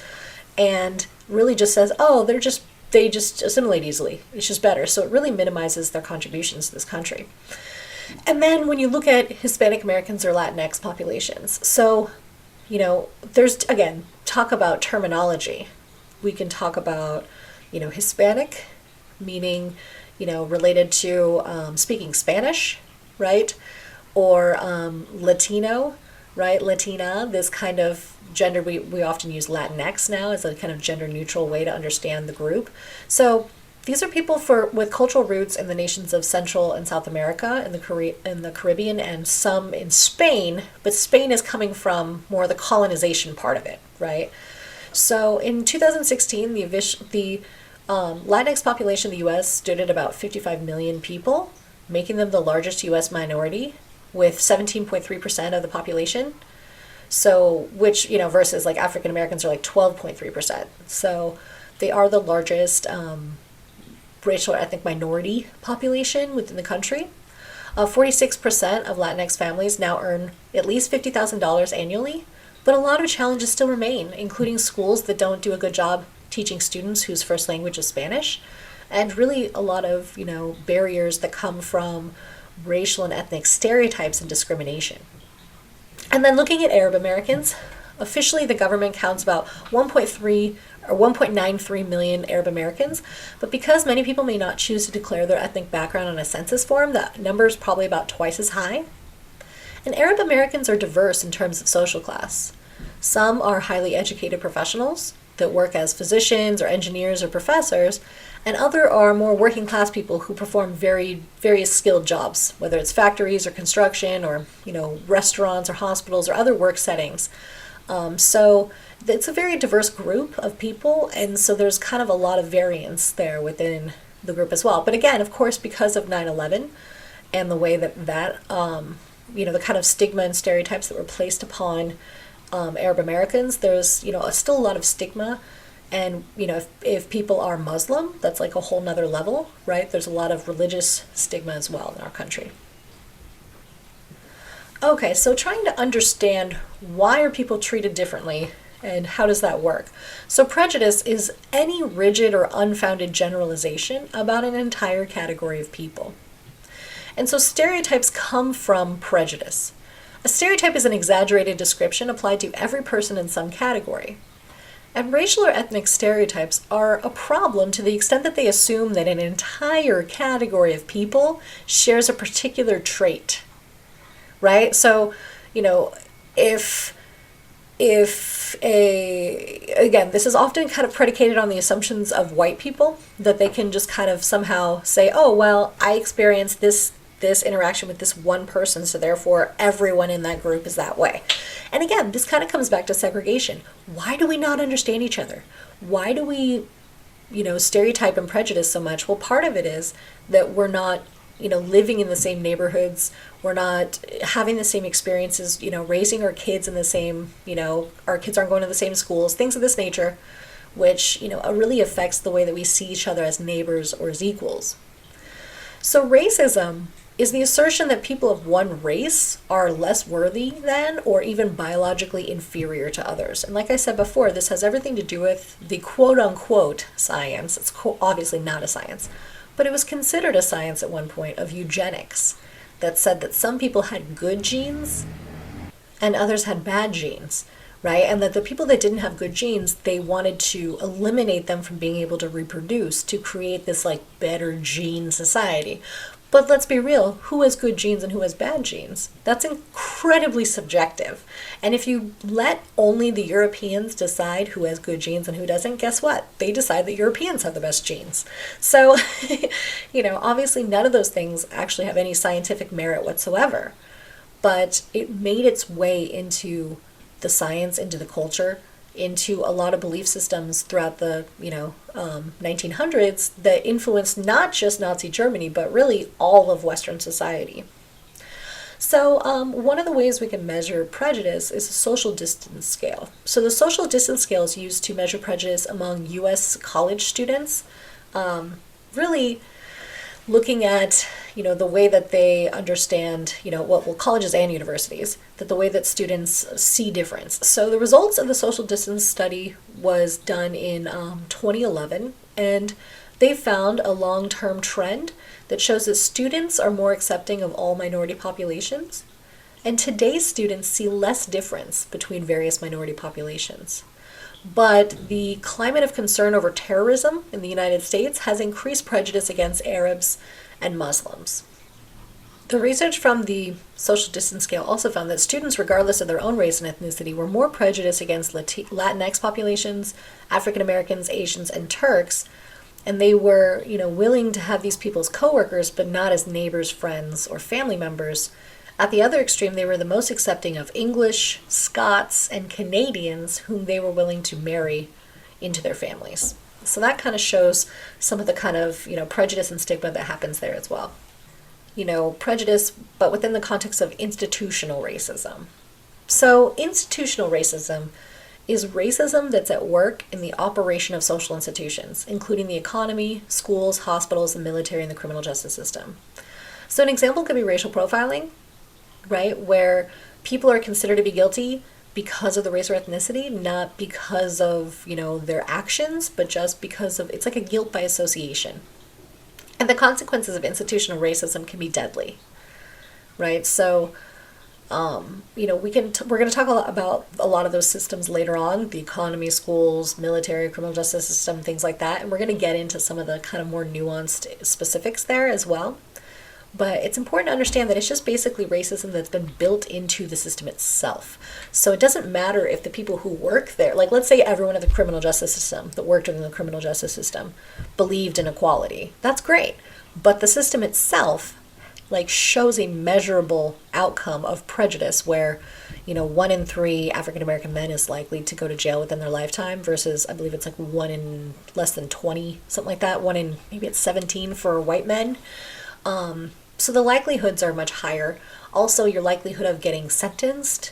and really just says, oh, they just assimilate easily. It's just better. So it really minimizes their contributions to this country. And then when you look at Hispanic Americans or Latinx populations, so, you know, there's, again, talk about terminology. We can talk about, you know, Hispanic, meaning, you know, related to speaking Spanish, right? Or Latino, right? Latina, this kind of gender, we often use Latinx now as a kind of gender neutral way to understand the group. So these are people with cultural roots in the nations of Central and South America, in the Caribbean, and some in Spain, but Spain is coming from more the colonization part of it, right? So in 2016, the Latinx population in the U.S. stood at about 55 million people, making them the largest U.S. minority with 17.3% of the population. So, which, you know, versus like African Americans are like 12.3%. So they are the largest racial or ethnic minority population within the country. 46% of Latinx families now earn at least $50,000 annually, but a lot of challenges still remain, including schools that don't do a good job teaching students whose first language is Spanish, and really a lot of, you know, barriers that come from racial and ethnic stereotypes and discrimination. And then looking at Arab Americans, Officially, the government counts about 1.3 or 1.93 million Arab Americans, but because many people may not choose to declare their ethnic background on a census form, that number is probably about twice as high. And Arab Americans are diverse in terms of social class. Some are highly educated professionals that work as physicians or engineers or professors, and other are more working class people who perform various skilled jobs, whether it's factories or construction or restaurants or hospitals or other work settings. So it's a very diverse group of people, and so there's kind of a lot of variance there within the group as well. But again, of course, because of 9/11 and the way that the kind of stigma and stereotypes that were placed upon Arab Americans, there's still a lot of stigma. And if people are Muslim, that's like a whole nother level, right? There's a lot of religious stigma as well in our country. Okay, so trying to understand why are people treated differently and how does that work? So prejudice is any rigid or unfounded generalization about an entire category of people. And so stereotypes come from prejudice. A stereotype is an exaggerated description applied to every person in some category. And racial or ethnic stereotypes are a problem to the extent that they assume that an entire category of people shares a particular trait, right? So, again, this is often kind of predicated on the assumptions of white people, that they can just kind of somehow say, oh, well, I experienced this interaction with this one person, so therefore everyone in that group is that way. And again, this kind of comes back to segregation. Why do we not understand each other? Why do we, stereotype and prejudice so much? Well, part of it is that we're not, living in the same neighborhoods. We're not having the same experiences, raising our kids in the same, our kids aren't going to the same schools, things of this nature, which, really affects the way that we see each other as neighbors or as equals. So racism is the assertion that people of one race are less worthy than or even biologically inferior to others. And like I said before, this has everything to do with the quote-unquote science. It's obviously not a science, but it was considered a science at one point of eugenics that said that some people had good genes and others had bad genes, right? And that the people that didn't have good genes, they wanted to eliminate them from being able to reproduce to create this better gene society. But let's be real, who has good genes and who has bad genes? That's incredibly subjective. And if you let only the Europeans decide who has good genes and who doesn't, guess what? They decide that Europeans have the best genes. So, obviously none of those things actually have any scientific merit whatsoever. But it made its way into the science, into the culture, into a lot of belief systems throughout the 1900s that influenced not just Nazi Germany, but really all of Western society. So one of the ways we can measure prejudice is a social distance scale. So the social distance scale is used to measure prejudice among U.S. college students, really looking at the way that they understand colleges and universities, that the way that students see difference. So the results of the social distance study was done in 2011, and they found a long-term trend that shows that students are more accepting of all minority populations, and today's students see less difference between various minority populations. But the climate of concern over terrorism in the United States has increased prejudice against Arabs and Muslims. The research from the social distance scale also found that students, regardless of their own race and ethnicity, were more prejudiced against Latinx populations, African Americans, Asians, and Turks, and they were, willing to have these people as coworkers, but not as neighbors, friends, or family members. At the other extreme, they were the most accepting of English, Scots, and Canadians whom they were willing to marry into their families. So that kind of shows some of the kind of, prejudice and stigma that happens there as well. Prejudice, but within the context of institutional racism. So institutional racism is racism that's at work in the operation of social institutions, including the economy, schools, hospitals, the military, and the criminal justice system. So an example could be racial profiling, right, where people are considered to be guilty because of the race or ethnicity, not because of, their actions, but just because of, it's like a guilt by association. And the consequences of institutional racism can be deadly, right? So We're going to talk a lot about a lot of those systems later on, the economy, schools, military, criminal justice system, things like that. And we're going to get into some of the kind of more nuanced specifics there as well. But it's important to understand that it's just basically racism that's been built into the system itself. So it doesn't matter if the people who work there, like let's say everyone in the criminal justice system that worked within the criminal justice system believed in equality. That's great. But the system itself shows a measurable outcome of prejudice where, 1 in 3 African American men is likely to go to jail within their lifetime versus I believe it's 1 in less than 20, something like that. 1 in maybe it's 17 for white men. So the likelihoods are much higher. Also, your likelihood of getting sentenced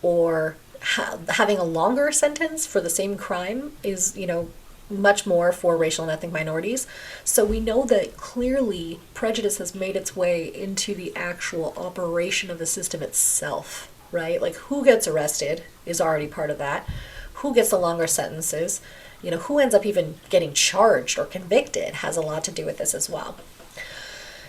or having a longer sentence for the same crime is, much more for racial and ethnic minorities. So we know that clearly prejudice has made its way into the actual operation of the system itself, right? Who gets arrested is already part of that. Who gets the longer sentences, who ends up even getting charged or convicted has a lot to do with this as well.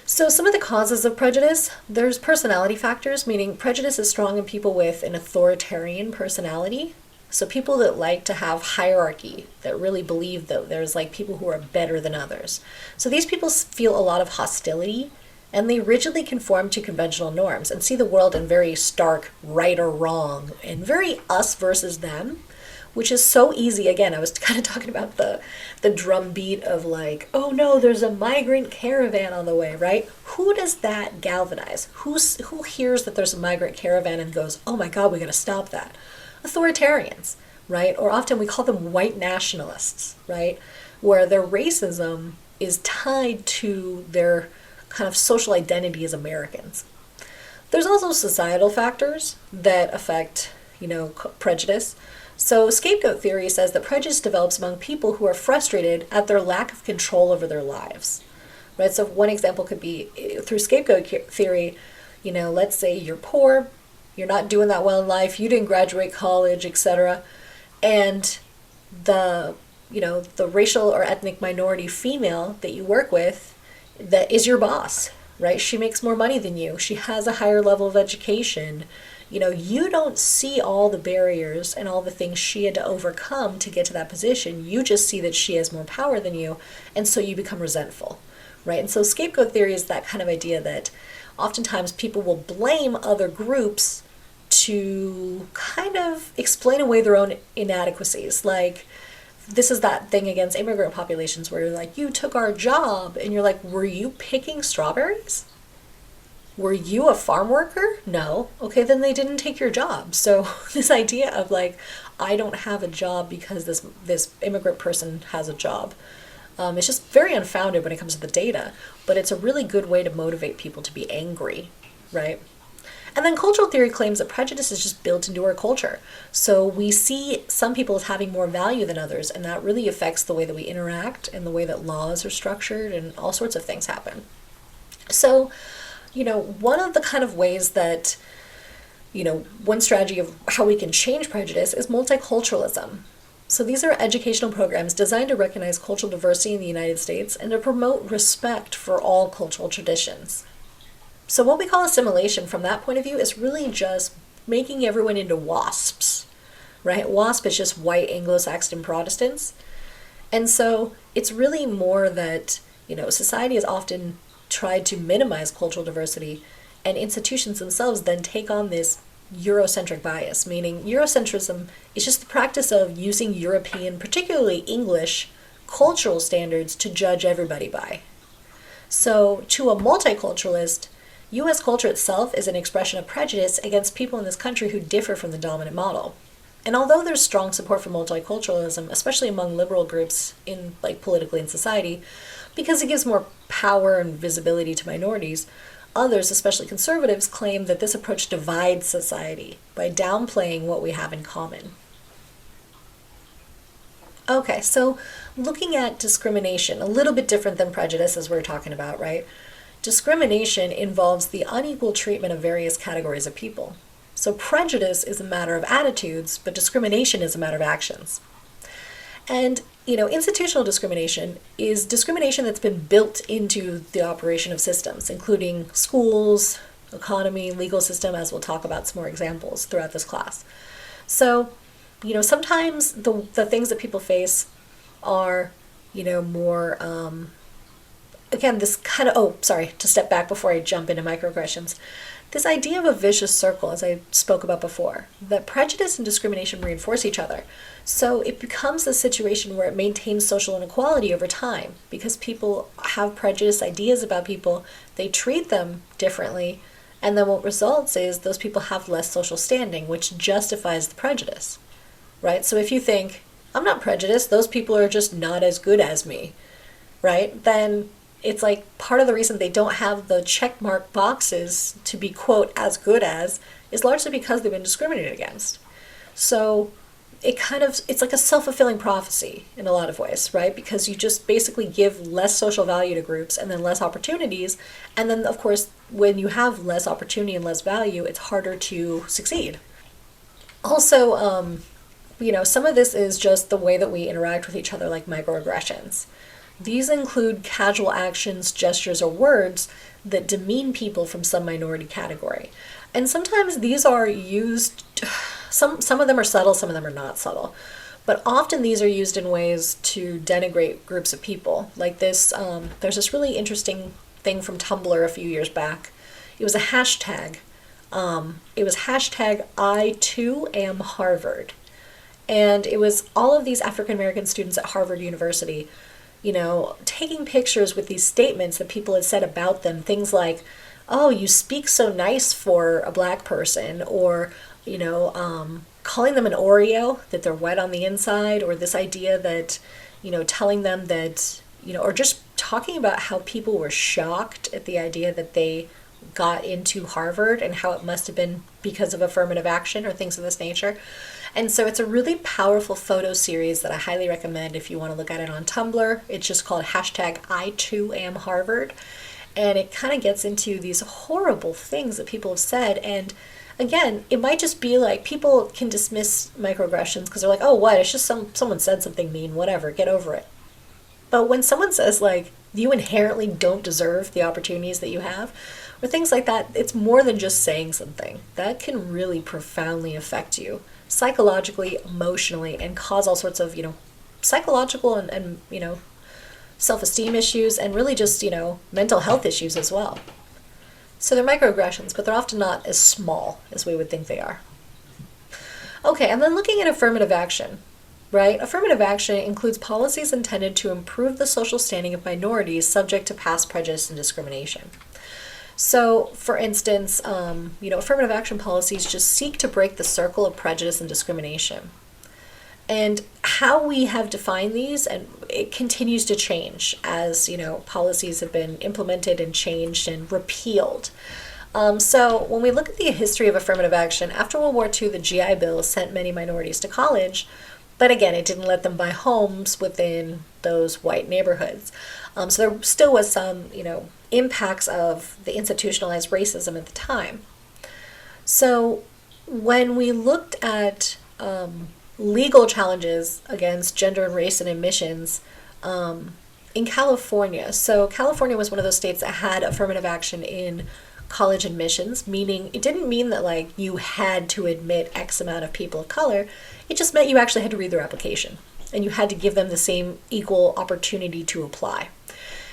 So some of the causes of prejudice, there's personality factors, meaning prejudice is strong in people with an authoritarian personality. So people that like to have hierarchy, that really believe that there's people who are better than others. So these people feel a lot of hostility and they rigidly conform to conventional norms and see the world in very stark right or wrong and very us versus them, which is so easy. Again, I was kind of talking about the drumbeat of oh no, there's a migrant caravan on the way, right? Who does that galvanize? Who hears that there's a migrant caravan and goes, oh my God, we got to stop that? Authoritarians, right? Or often we call them white nationalists, right? Where their racism is tied to their kind of social identity as Americans. There's also societal factors that affect, prejudice. So scapegoat theory says that prejudice develops among people who are frustrated at their lack of control over their lives, right? So one example could be through scapegoat theory, let's say you're poor, you're not doing that well in life, you didn't graduate college, etc. And the racial or ethnic minority female that you work with that is your boss, right? She makes more money than you. She has a higher level of education. You don't see all the barriers and all the things she had to overcome to get to that position. You just see that she has more power than you, and so you become resentful, right? And so scapegoat theory is that kind of idea that oftentimes people will blame other groups to kind of explain away their own inadequacies. This is that thing against immigrant populations where you're you took our job, and you're were you picking strawberries? Were you a farm worker? No. Okay, then they didn't take your job. So this idea of I don't have a job because this immigrant person has a job, it's just very unfounded when it comes to the data, but it's a really good way to motivate people to be angry, right? And then cultural theory claims that prejudice is just built into our culture. So we see some people as having more value than others, and that really affects the way that we interact and the way that laws are structured and all sorts of things happen. So, one of the kind of ways that, one strategy of how we can change prejudice is multiculturalism. So these are educational programs designed to recognize cultural diversity in the United States and to promote respect for all cultural traditions. So what we call assimilation from that point of view is really just making everyone into WASPs, right? WASP is just white Anglo-Saxon Protestants. And so it's really more that, society has often tried to minimize cultural diversity, and institutions themselves then take on this Eurocentric bias, meaning Eurocentrism is just the practice of using European, particularly English, cultural standards to judge everybody by. So to a multiculturalist, U.S. culture itself is an expression of prejudice against people in this country who differ from the dominant model. And although there's strong support for multiculturalism, especially among liberal groups in politically in society, because it gives more power and visibility to minorities, others, especially conservatives, claim that this approach divides society by downplaying what we have in common. Okay, so looking at discrimination, a little bit different than prejudice as we're talking about, right? Discrimination involves the unequal treatment of various categories of people. So prejudice is a matter of attitudes, but discrimination is a matter of actions. And, institutional discrimination is discrimination that's been built into the operation of systems, including schools, economy, legal system, as we'll talk about some more examples throughout this class. So, sometimes the things that people face are, more, again, this kind of, to step back before I jump into microaggressions. This idea of a vicious circle, as I spoke about before, that prejudice and discrimination reinforce each other. So it becomes a situation where it maintains social inequality over time because people have prejudiced ideas about people, they treat them differently, and then what results is those people have less social standing, which justifies the prejudice, right? So if you think, I'm not prejudiced, those people are just not as good as me, right? Then it's like part of the reason they don't have the checkmark boxes to be, quote, as good as, is largely because they've been discriminated against. So it's like a self-fulfilling prophecy in a lot of ways, right? Because you just basically give less social value to groups and then less opportunities. And then, of course, when you have less opportunity and less value, it's harder to succeed. Also, some of this is just the way that we interact with each other, like microaggressions. These include casual actions, gestures, or words that demean people from some minority category. And sometimes these are used, some of them are subtle, some of them are not subtle. But often these are used in ways to denigrate groups of people. Like this, there's this really interesting thing from Tumblr a few years back. It was a hashtag. It was hashtag I too am Harvard. And it was all of these African American students at Harvard University taking pictures with these statements that people had said about them, things like, oh, you speak so nice for a black person, or, calling them an Oreo, that they're wet on the inside, or this idea that, telling them that, or just talking about how people were shocked at the idea that they got into Harvard and how it must have been because of affirmative action or things of this nature. And so it's a really powerful photo series that I highly recommend if you want to look at it on Tumblr. It's just called hashtag I too am Harvard. And it kind of gets into these horrible things that people have said. And again, it might just be like people can dismiss microaggressions because they're like, oh, what? It's just someone said something mean, whatever, get over it. But when someone says like, you inherently don't deserve the opportunities that you have, or things like that, it's more than just saying something. That can really profoundly affect you psychologically, emotionally, and cause all sorts of, psychological and self-esteem issues, and really just, mental health issues as well. So they're microaggressions, but they're often not as small as we would think they are. Okay, and then looking at affirmative action, right? Affirmative action includes policies intended to improve the social standing of minorities subject to past prejudice and discrimination. So, for instance, affirmative action policies just seek to break the circle of prejudice and discrimination. And how we have defined these, and it continues to change as, policies have been implemented and changed and repealed. So when we look at the history of affirmative action, after World War II, the GI Bill sent many minorities to college, but again, it didn't let them buy homes within those white neighborhoods. So there still was some, impacts of the institutionalized racism at the time. So when we looked at legal challenges against gender and race and admissions in California, so California was one of those states that had affirmative action in college admissions, meaning it didn't mean that like you had to admit X amount of people of color. It just meant you actually had to read their application and you had to give them the same equal opportunity to apply.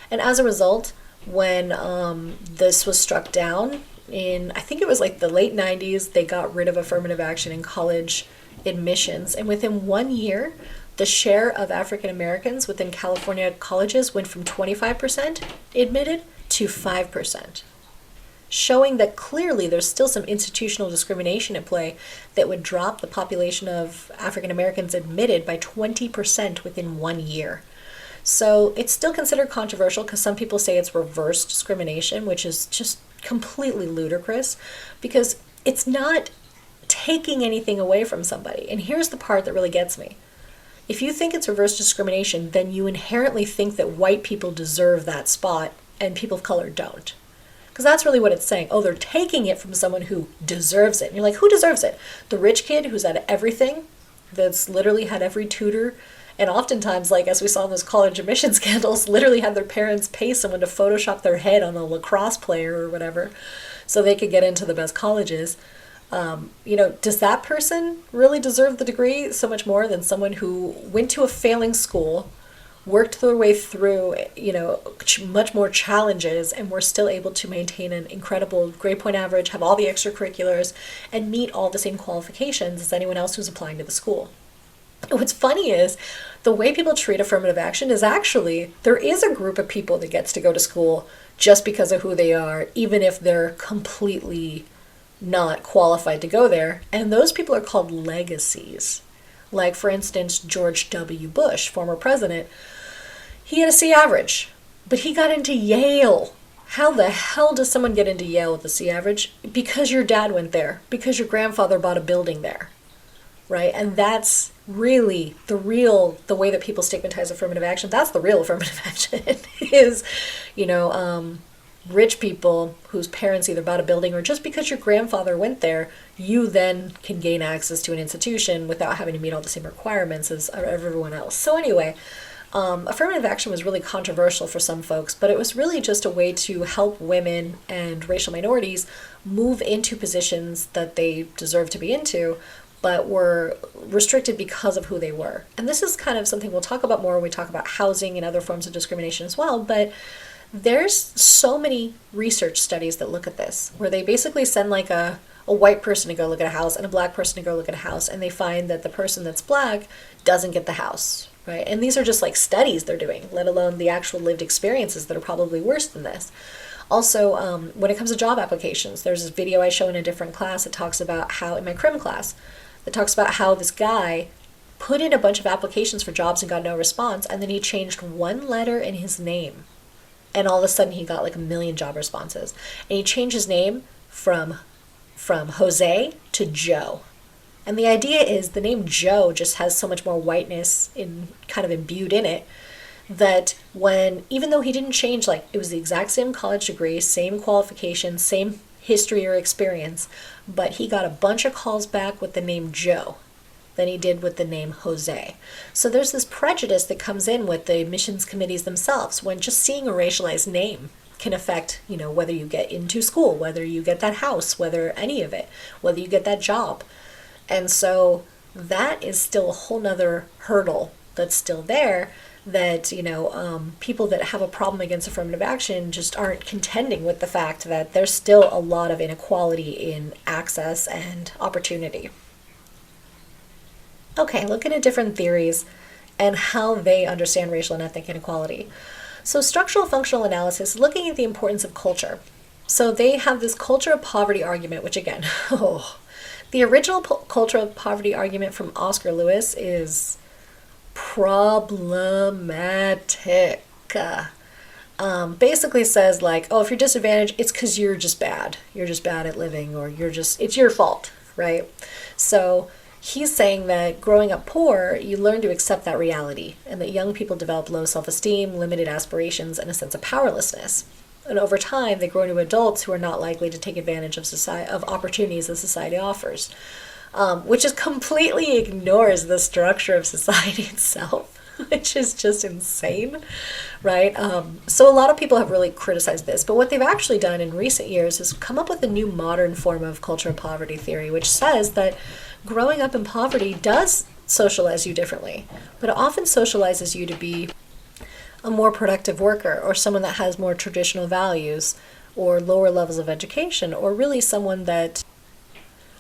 And as a result, when this was struck down in, I think it was like the late 90s, they got rid of affirmative action in college admissions. And within 1 year, the share of African Americans within California colleges went from 25% admitted to 5%, showing that clearly there's still some institutional discrimination at play that would drop the population of African Americans admitted by 20% within 1 year. So it's still considered controversial because some people say it's reverse discrimination, which is just completely ludicrous because it's not taking anything away from somebody. And here's the part that really gets me. If you think it's reverse discrimination, then you inherently think that white people deserve that spot and people of color don't. Because that's really what it's saying. Oh, they're taking it from someone who deserves it. And you're like, who deserves it? The rich kid who's had everything, that's literally had every tutor, and oftentimes, like as we saw in those college admission scandals, literally had their parents pay someone to Photoshop their head on a lacrosse player or whatever. so they could get into the best colleges. Does that person really deserve the degree so much more than someone who went to a failing school, worked their way through, much more challenges, and were still able to maintain an incredible grade point average, have all the extracurriculars, and meet all the same qualifications as anyone else who's applying to the school? What's funny is the way people treat affirmative action is actually, there is a group of people that gets to go to school just because of who they are, even if they're completely not qualified to go there. And those people are called legacies. Like, for instance, George W. Bush, former president, he had a C average, but he got into Yale. How the hell does someone get into Yale with a C average? Because your dad went there, because your grandfather bought a building there, right? And that's really the way that people stigmatize affirmative action. That's the real affirmative action is, rich people whose parents either bought a building, or just because your grandfather went there, you then can gain access to an institution without having to meet all the same requirements as everyone else. So anyway, affirmative action was really controversial for some folks, but it was really just a way to help women and racial minorities move into positions that they deserve to be into, but were restricted because of who they were. And this is kind of something we'll talk about more when we talk about housing and other forms of discrimination as well, but there's so many research studies that look at this, where they basically send like a white person to go look at a house and a black person to go look at a house, and they find that the person that's black doesn't get the house, right? And these are just like studies they're doing, let alone the actual lived experiences that are probably worse than this. Also, when it comes to job applications, there's this video I show in a different class that talks about how, in my crim class, that talks about how this guy put in a bunch of applications for jobs and got no response, and then he changed one letter in his name, and all of a sudden he got like 1 million job responses. And he changed his name from Jose to Joe. And the idea is the name Joe just has so much more whiteness kind of imbued in it, that even though he didn't change, like, it was the exact same college degree, same qualifications, same history or experience, but he got a bunch of calls back with the name Joe than he did with the name Jose. So there's this prejudice that comes in with the admissions committees themselves, when just seeing a racialized name can affect, whether you get into school, whether you get that house, whether any of it, whether you get that job. And so that is still a whole nother hurdle that's still there, that, people that have a problem against affirmative action just aren't contending with the fact that there's still a lot of inequality in access and opportunity. Okay, looking at different theories and how they understand racial and ethnic inequality. So structural functional analysis, looking at the importance of culture. So they have this culture of poverty argument, which again, the original culture of poverty argument from Oscar Lewis is problematic. Basically says like, if you're disadvantaged, it's because you're just bad. You're just bad at living, or it's your fault, right? So he's saying that growing up poor, you learn to accept that reality, and that young people develop low self-esteem, limited aspirations, and a sense of powerlessness. And over time, they grow into adults who are not likely to take advantage of opportunities that society offers, which just completely ignores the structure of society itself, which is just insane, right? So a lot of people have really criticized this, but what they've actually done in recent years is come up with a new modern form of culture of poverty theory, which says that growing up in poverty does socialize you differently, but it often socializes you to be a more productive worker, or someone that has more traditional values, or lower levels of education, or really someone that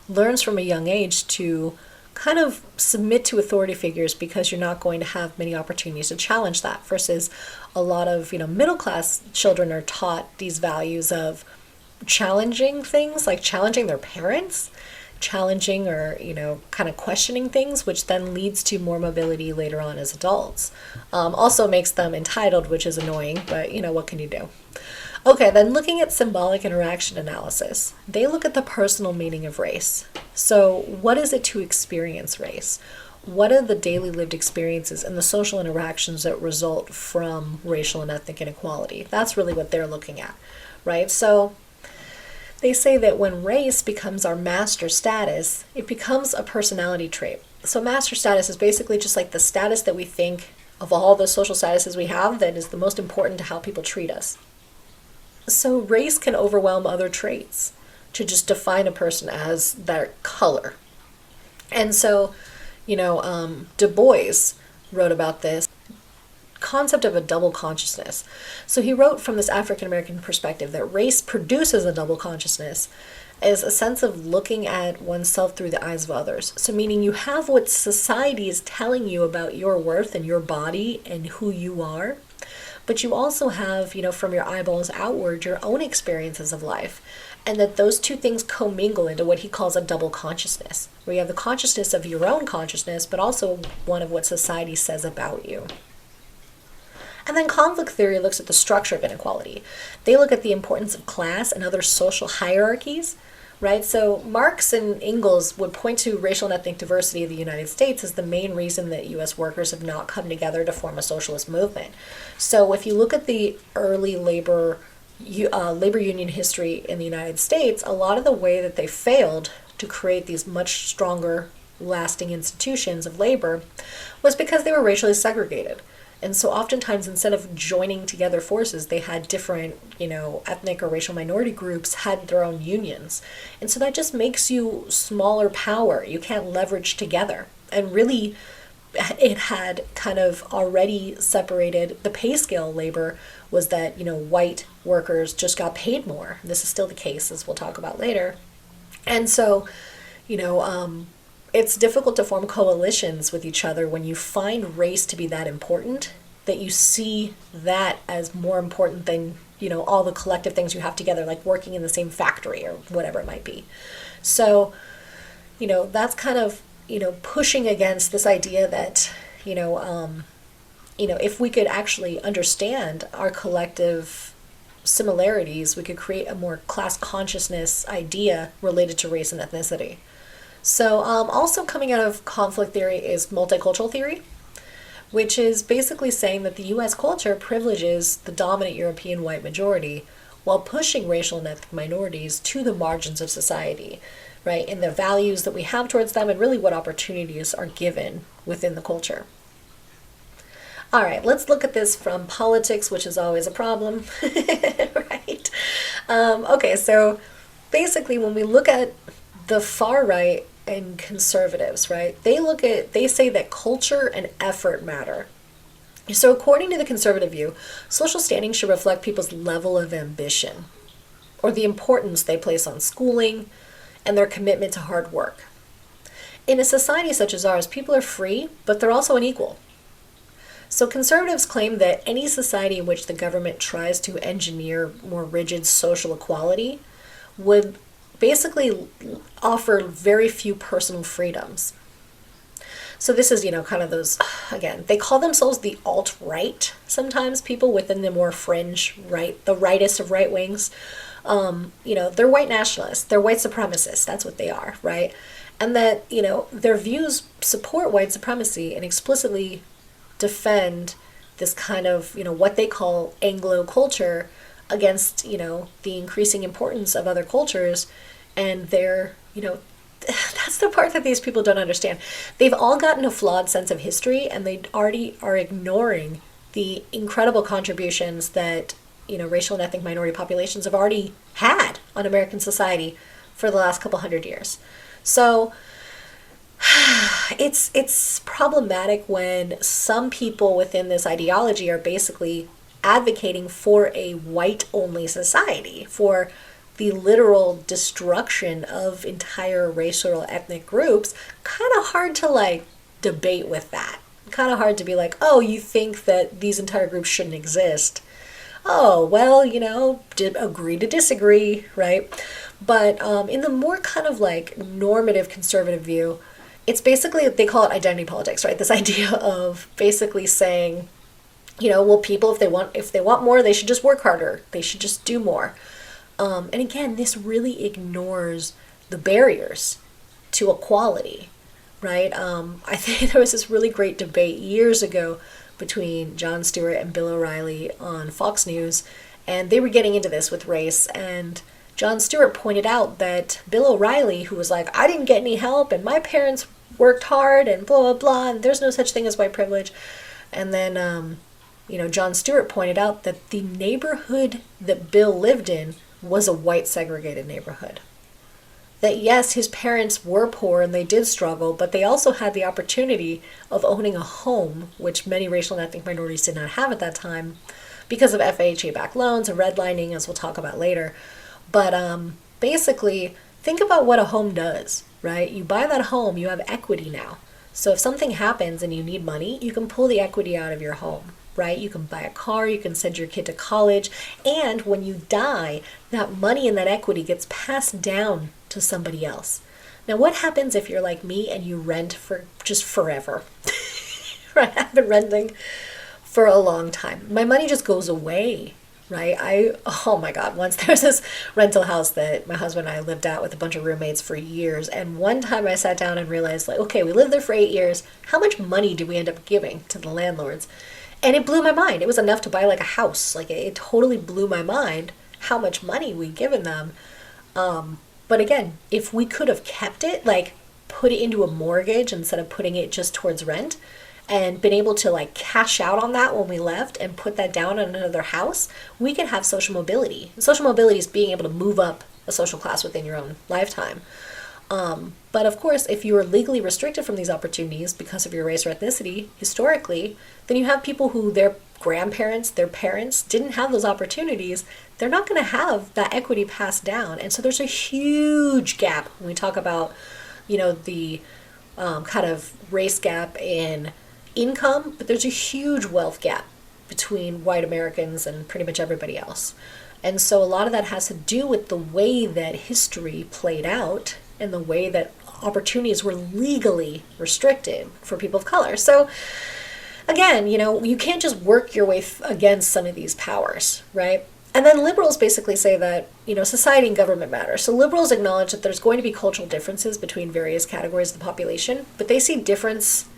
learns from a young age to kind of submit to authority figures, because you're not going to have many opportunities to challenge that, versus a lot of middle class children are taught these values of challenging things, like challenging their parents, challenging or kind of questioning things, which then leads to more mobility later on as adults. Also makes them entitled, which is annoying, but what can you do? Okay, then looking at symbolic interaction analysis, they look at the personal meaning of race. So what is it to experience race? What are the daily lived experiences and the social interactions that result from racial and ethnic inequality? That's really what they're looking at, right? So they say that when race becomes our master status, it becomes a personality trait. So master status is basically just like the status that we think of all the social statuses we have that is the most important to how people treat us. So race can overwhelm other traits. to just define a person as their color. And so, Du Bois wrote about this concept of a double consciousness. So he wrote from this African American perspective that race produces a double consciousness as a sense of looking at oneself through the eyes of others. So meaning you have what society is telling you about your worth and your body and who you are, but you also have, from your eyeballs outward, your own experiences of life. And that those two things commingle into what he calls a double consciousness, where you have the consciousness of your own consciousness, but also one of what society says about you. And then conflict theory looks at the structure of inequality. They look at the importance of class and other social hierarchies, right? So Marx and Engels would point to racial and ethnic diversity of the United States as the main reason that U.S. workers have not come together to form a socialist movement. So if you look at the early labor union history in the United States, a lot of the way that they failed to create these much stronger, lasting institutions of labor was because they were racially segregated. And so oftentimes, instead of joining together forces, they had different, ethnic or racial minority groups had their own unions. And so that just makes you smaller power. You can't leverage together. And really, it had kind of already separated the pay scale labor was that, white workers just got paid more. This is still the case, as we'll talk about later. And so, it's difficult to form coalitions with each other when you find race to be that important, that you see that as more important than, all the collective things you have together, like working in the same factory or whatever it might be. So, that's kind of, pushing against this idea that, if we could actually understand our collective similarities, we could create a more class consciousness idea related to race and ethnicity. So also coming out of conflict theory is multicultural theory, which is basically saying that the U.S. culture privileges the dominant European white majority while pushing racial and ethnic minorities to the margins of society, right, in the values that we have towards them and really what opportunities are given within the culture. All right, let's look at this from politics, which is always a problem, right? Okay, so basically when we look at the far right and conservatives, right, they say that culture and effort matter. So according to the conservative view, social standing should reflect people's level of ambition or the importance they place on schooling and their commitment to hard work. In a society such as ours, people are free, but they're also unequal. So conservatives claim that any society in which the government tries to engineer more rigid social equality would basically offer very few personal freedoms. So this is, kind of those, again, they call themselves the alt-right sometimes, people within the more fringe right, the rightest of right wings. They're white nationalists, they're white supremacists, that's what they are, right? And that, their views support white supremacy and explicitly defend this kind of, what they call Anglo culture against, the increasing importance of other cultures. And they're, that's the part that these people don't understand. They've all gotten a flawed sense of history, and they already are ignoring the incredible contributions that, racial and ethnic minority populations have already had on American society for the last couple hundred years. So it's problematic when some people within this ideology are basically advocating for a white-only society, for the literal destruction of entire racial or ethnic groups. Kind of hard to debate with that. Kind of hard to be like, oh, you think that these entire groups shouldn't exist. Oh, well, agree to disagree, right? But in the more kind of normative conservative view, it's basically, they call it identity politics, right? This idea of basically saying, people, if they want more, they should just work harder. They should just do more. And again, this really ignores the barriers to equality, right? I think there was this really great debate years ago between Jon Stewart and Bill O'Reilly on Fox News, and they were getting into this with race, and Jon Stewart pointed out that Bill O'Reilly, who was like, I didn't get any help, and my parents worked hard, and blah, blah, blah, and there's no such thing as white privilege. And then, Jon Stewart pointed out that the neighborhood that Bill lived in was a white segregated neighborhood. that yes, his parents were poor and they did struggle, but they also had the opportunity of owning a home, which many racial and ethnic minorities did not have at that time because of FHA-backed loans and redlining, as we'll talk about later. But basically, think about what a home does, right? You buy that home, you have equity now. So if something happens and you need money, you can pull the equity out of your home, right? You can buy a car, you can send your kid to college, and when you die, that money and that equity gets passed down to somebody else. Now, what happens if you're like me and you rent for just forever? Right? I've been renting for a long time. My money just goes away, right? Oh my God, once there was this rental house that my husband and I lived at with a bunch of roommates for years. And one time I sat down and realized, like, okay, we lived there for 8 years. How much money did we end up giving to the landlords? And it blew my mind. It was enough to buy like a house. Like it totally blew my mind how much money we'd given them. But again, if we could have kept it, like put it into a mortgage instead of putting it just towards rent, and been able to like cash out on that when we left and put that down on another house, we could have social mobility. Social mobility is being able to move up a social class within your own lifetime. But of course, if you are legally restricted from these opportunities because of your race or ethnicity, historically, then you have people who their grandparents, their parents didn't have those opportunities. They're not going to have that equity passed down. And so there's a huge gap when we talk about, the kind of race gap in income, but there's a huge wealth gap between white Americans and pretty much everybody else. And so a lot of that has to do with the way that history played out and the way that opportunities were legally restricted for people of color. So again, you can't just work your way against some of these powers, right? And then liberals basically say that, society and government matter. So liberals acknowledge that there's going to be cultural differences between various categories of the population, but they see difference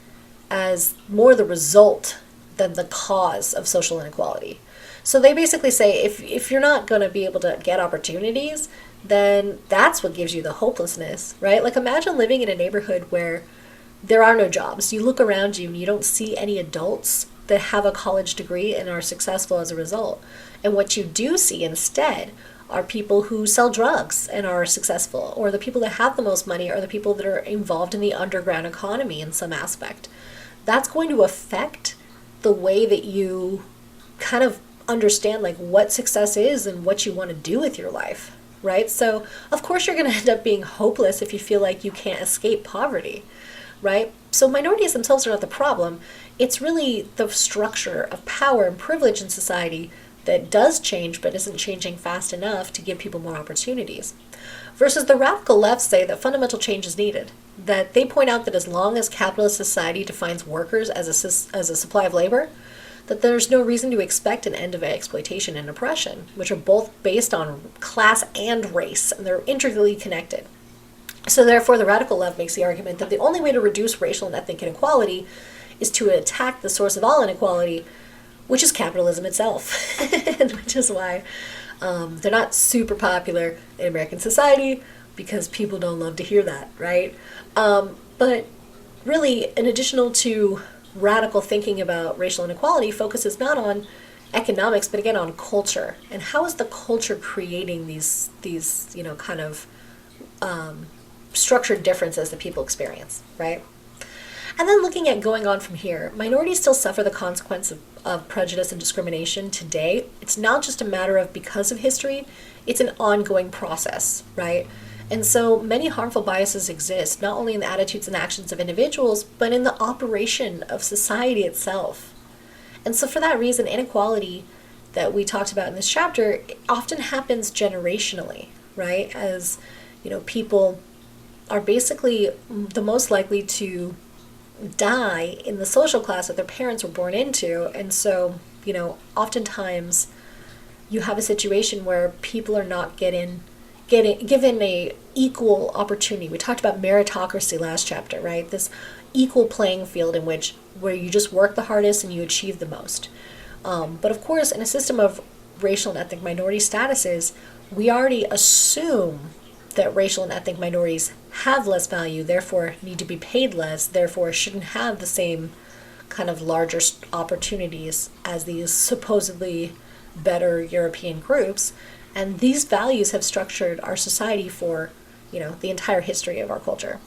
as more the result than the cause of social inequality. So they basically say if you're not going to be able to get opportunities, then that's what gives you the hopelessness, right? Like imagine living in a neighborhood where there are no jobs. You look around you and you don't see any adults that have a college degree and are successful as a result. And what you do see instead are people who sell drugs and are successful, or the people that have the most money are the people that are involved in the underground economy in some aspect. That's going to affect the way that you kind of understand like what success is and what you want to do with your life, right? So of course you're going to end up being hopeless if you feel like you can't escape poverty, right? So minorities themselves are not the problem. It's really the structure of power and privilege in society that does change but isn't changing fast enough to give people more opportunities. Versus the radical left say that fundamental change is needed. That they point out that as long as capitalist society defines workers as a supply of labor, that there's no reason to expect an end of exploitation and oppression, which are both based on class and race, and they're intricately connected. So therefore, the radical left makes the argument that the only way to reduce racial and ethnic inequality is to attack the source of all inequality, which is capitalism itself, which is why they're not super popular in American society, because people don't love to hear that, right? But really, in addition to radical thinking about racial inequality, focuses not on economics, but again on culture. And how is the culture creating these kind of structured differences that people experience, right? And then looking at going on from here, minorities still suffer the consequence of prejudice and discrimination today. It's not just a matter of because of history, it's an ongoing process, right? And so many harmful biases exist, not only in the attitudes and actions of individuals, but in the operation of society itself. And so for that reason, inequality that we talked about in this chapter often happens generationally, right? As, people are basically the most likely to die in the social class that their parents were born into. And so, oftentimes you have a situation where people are not given a equal opportunity. We talked about meritocracy last chapter, right? This equal playing field where you just work the hardest and you achieve the most. But of course, in a system of racial and ethnic minority statuses, we already assume that racial and ethnic minorities have less value, therefore need to be paid less, therefore shouldn't have the same kind of larger opportunities as these supposedly better European groups. And these values have structured our society for the entire history of our culture.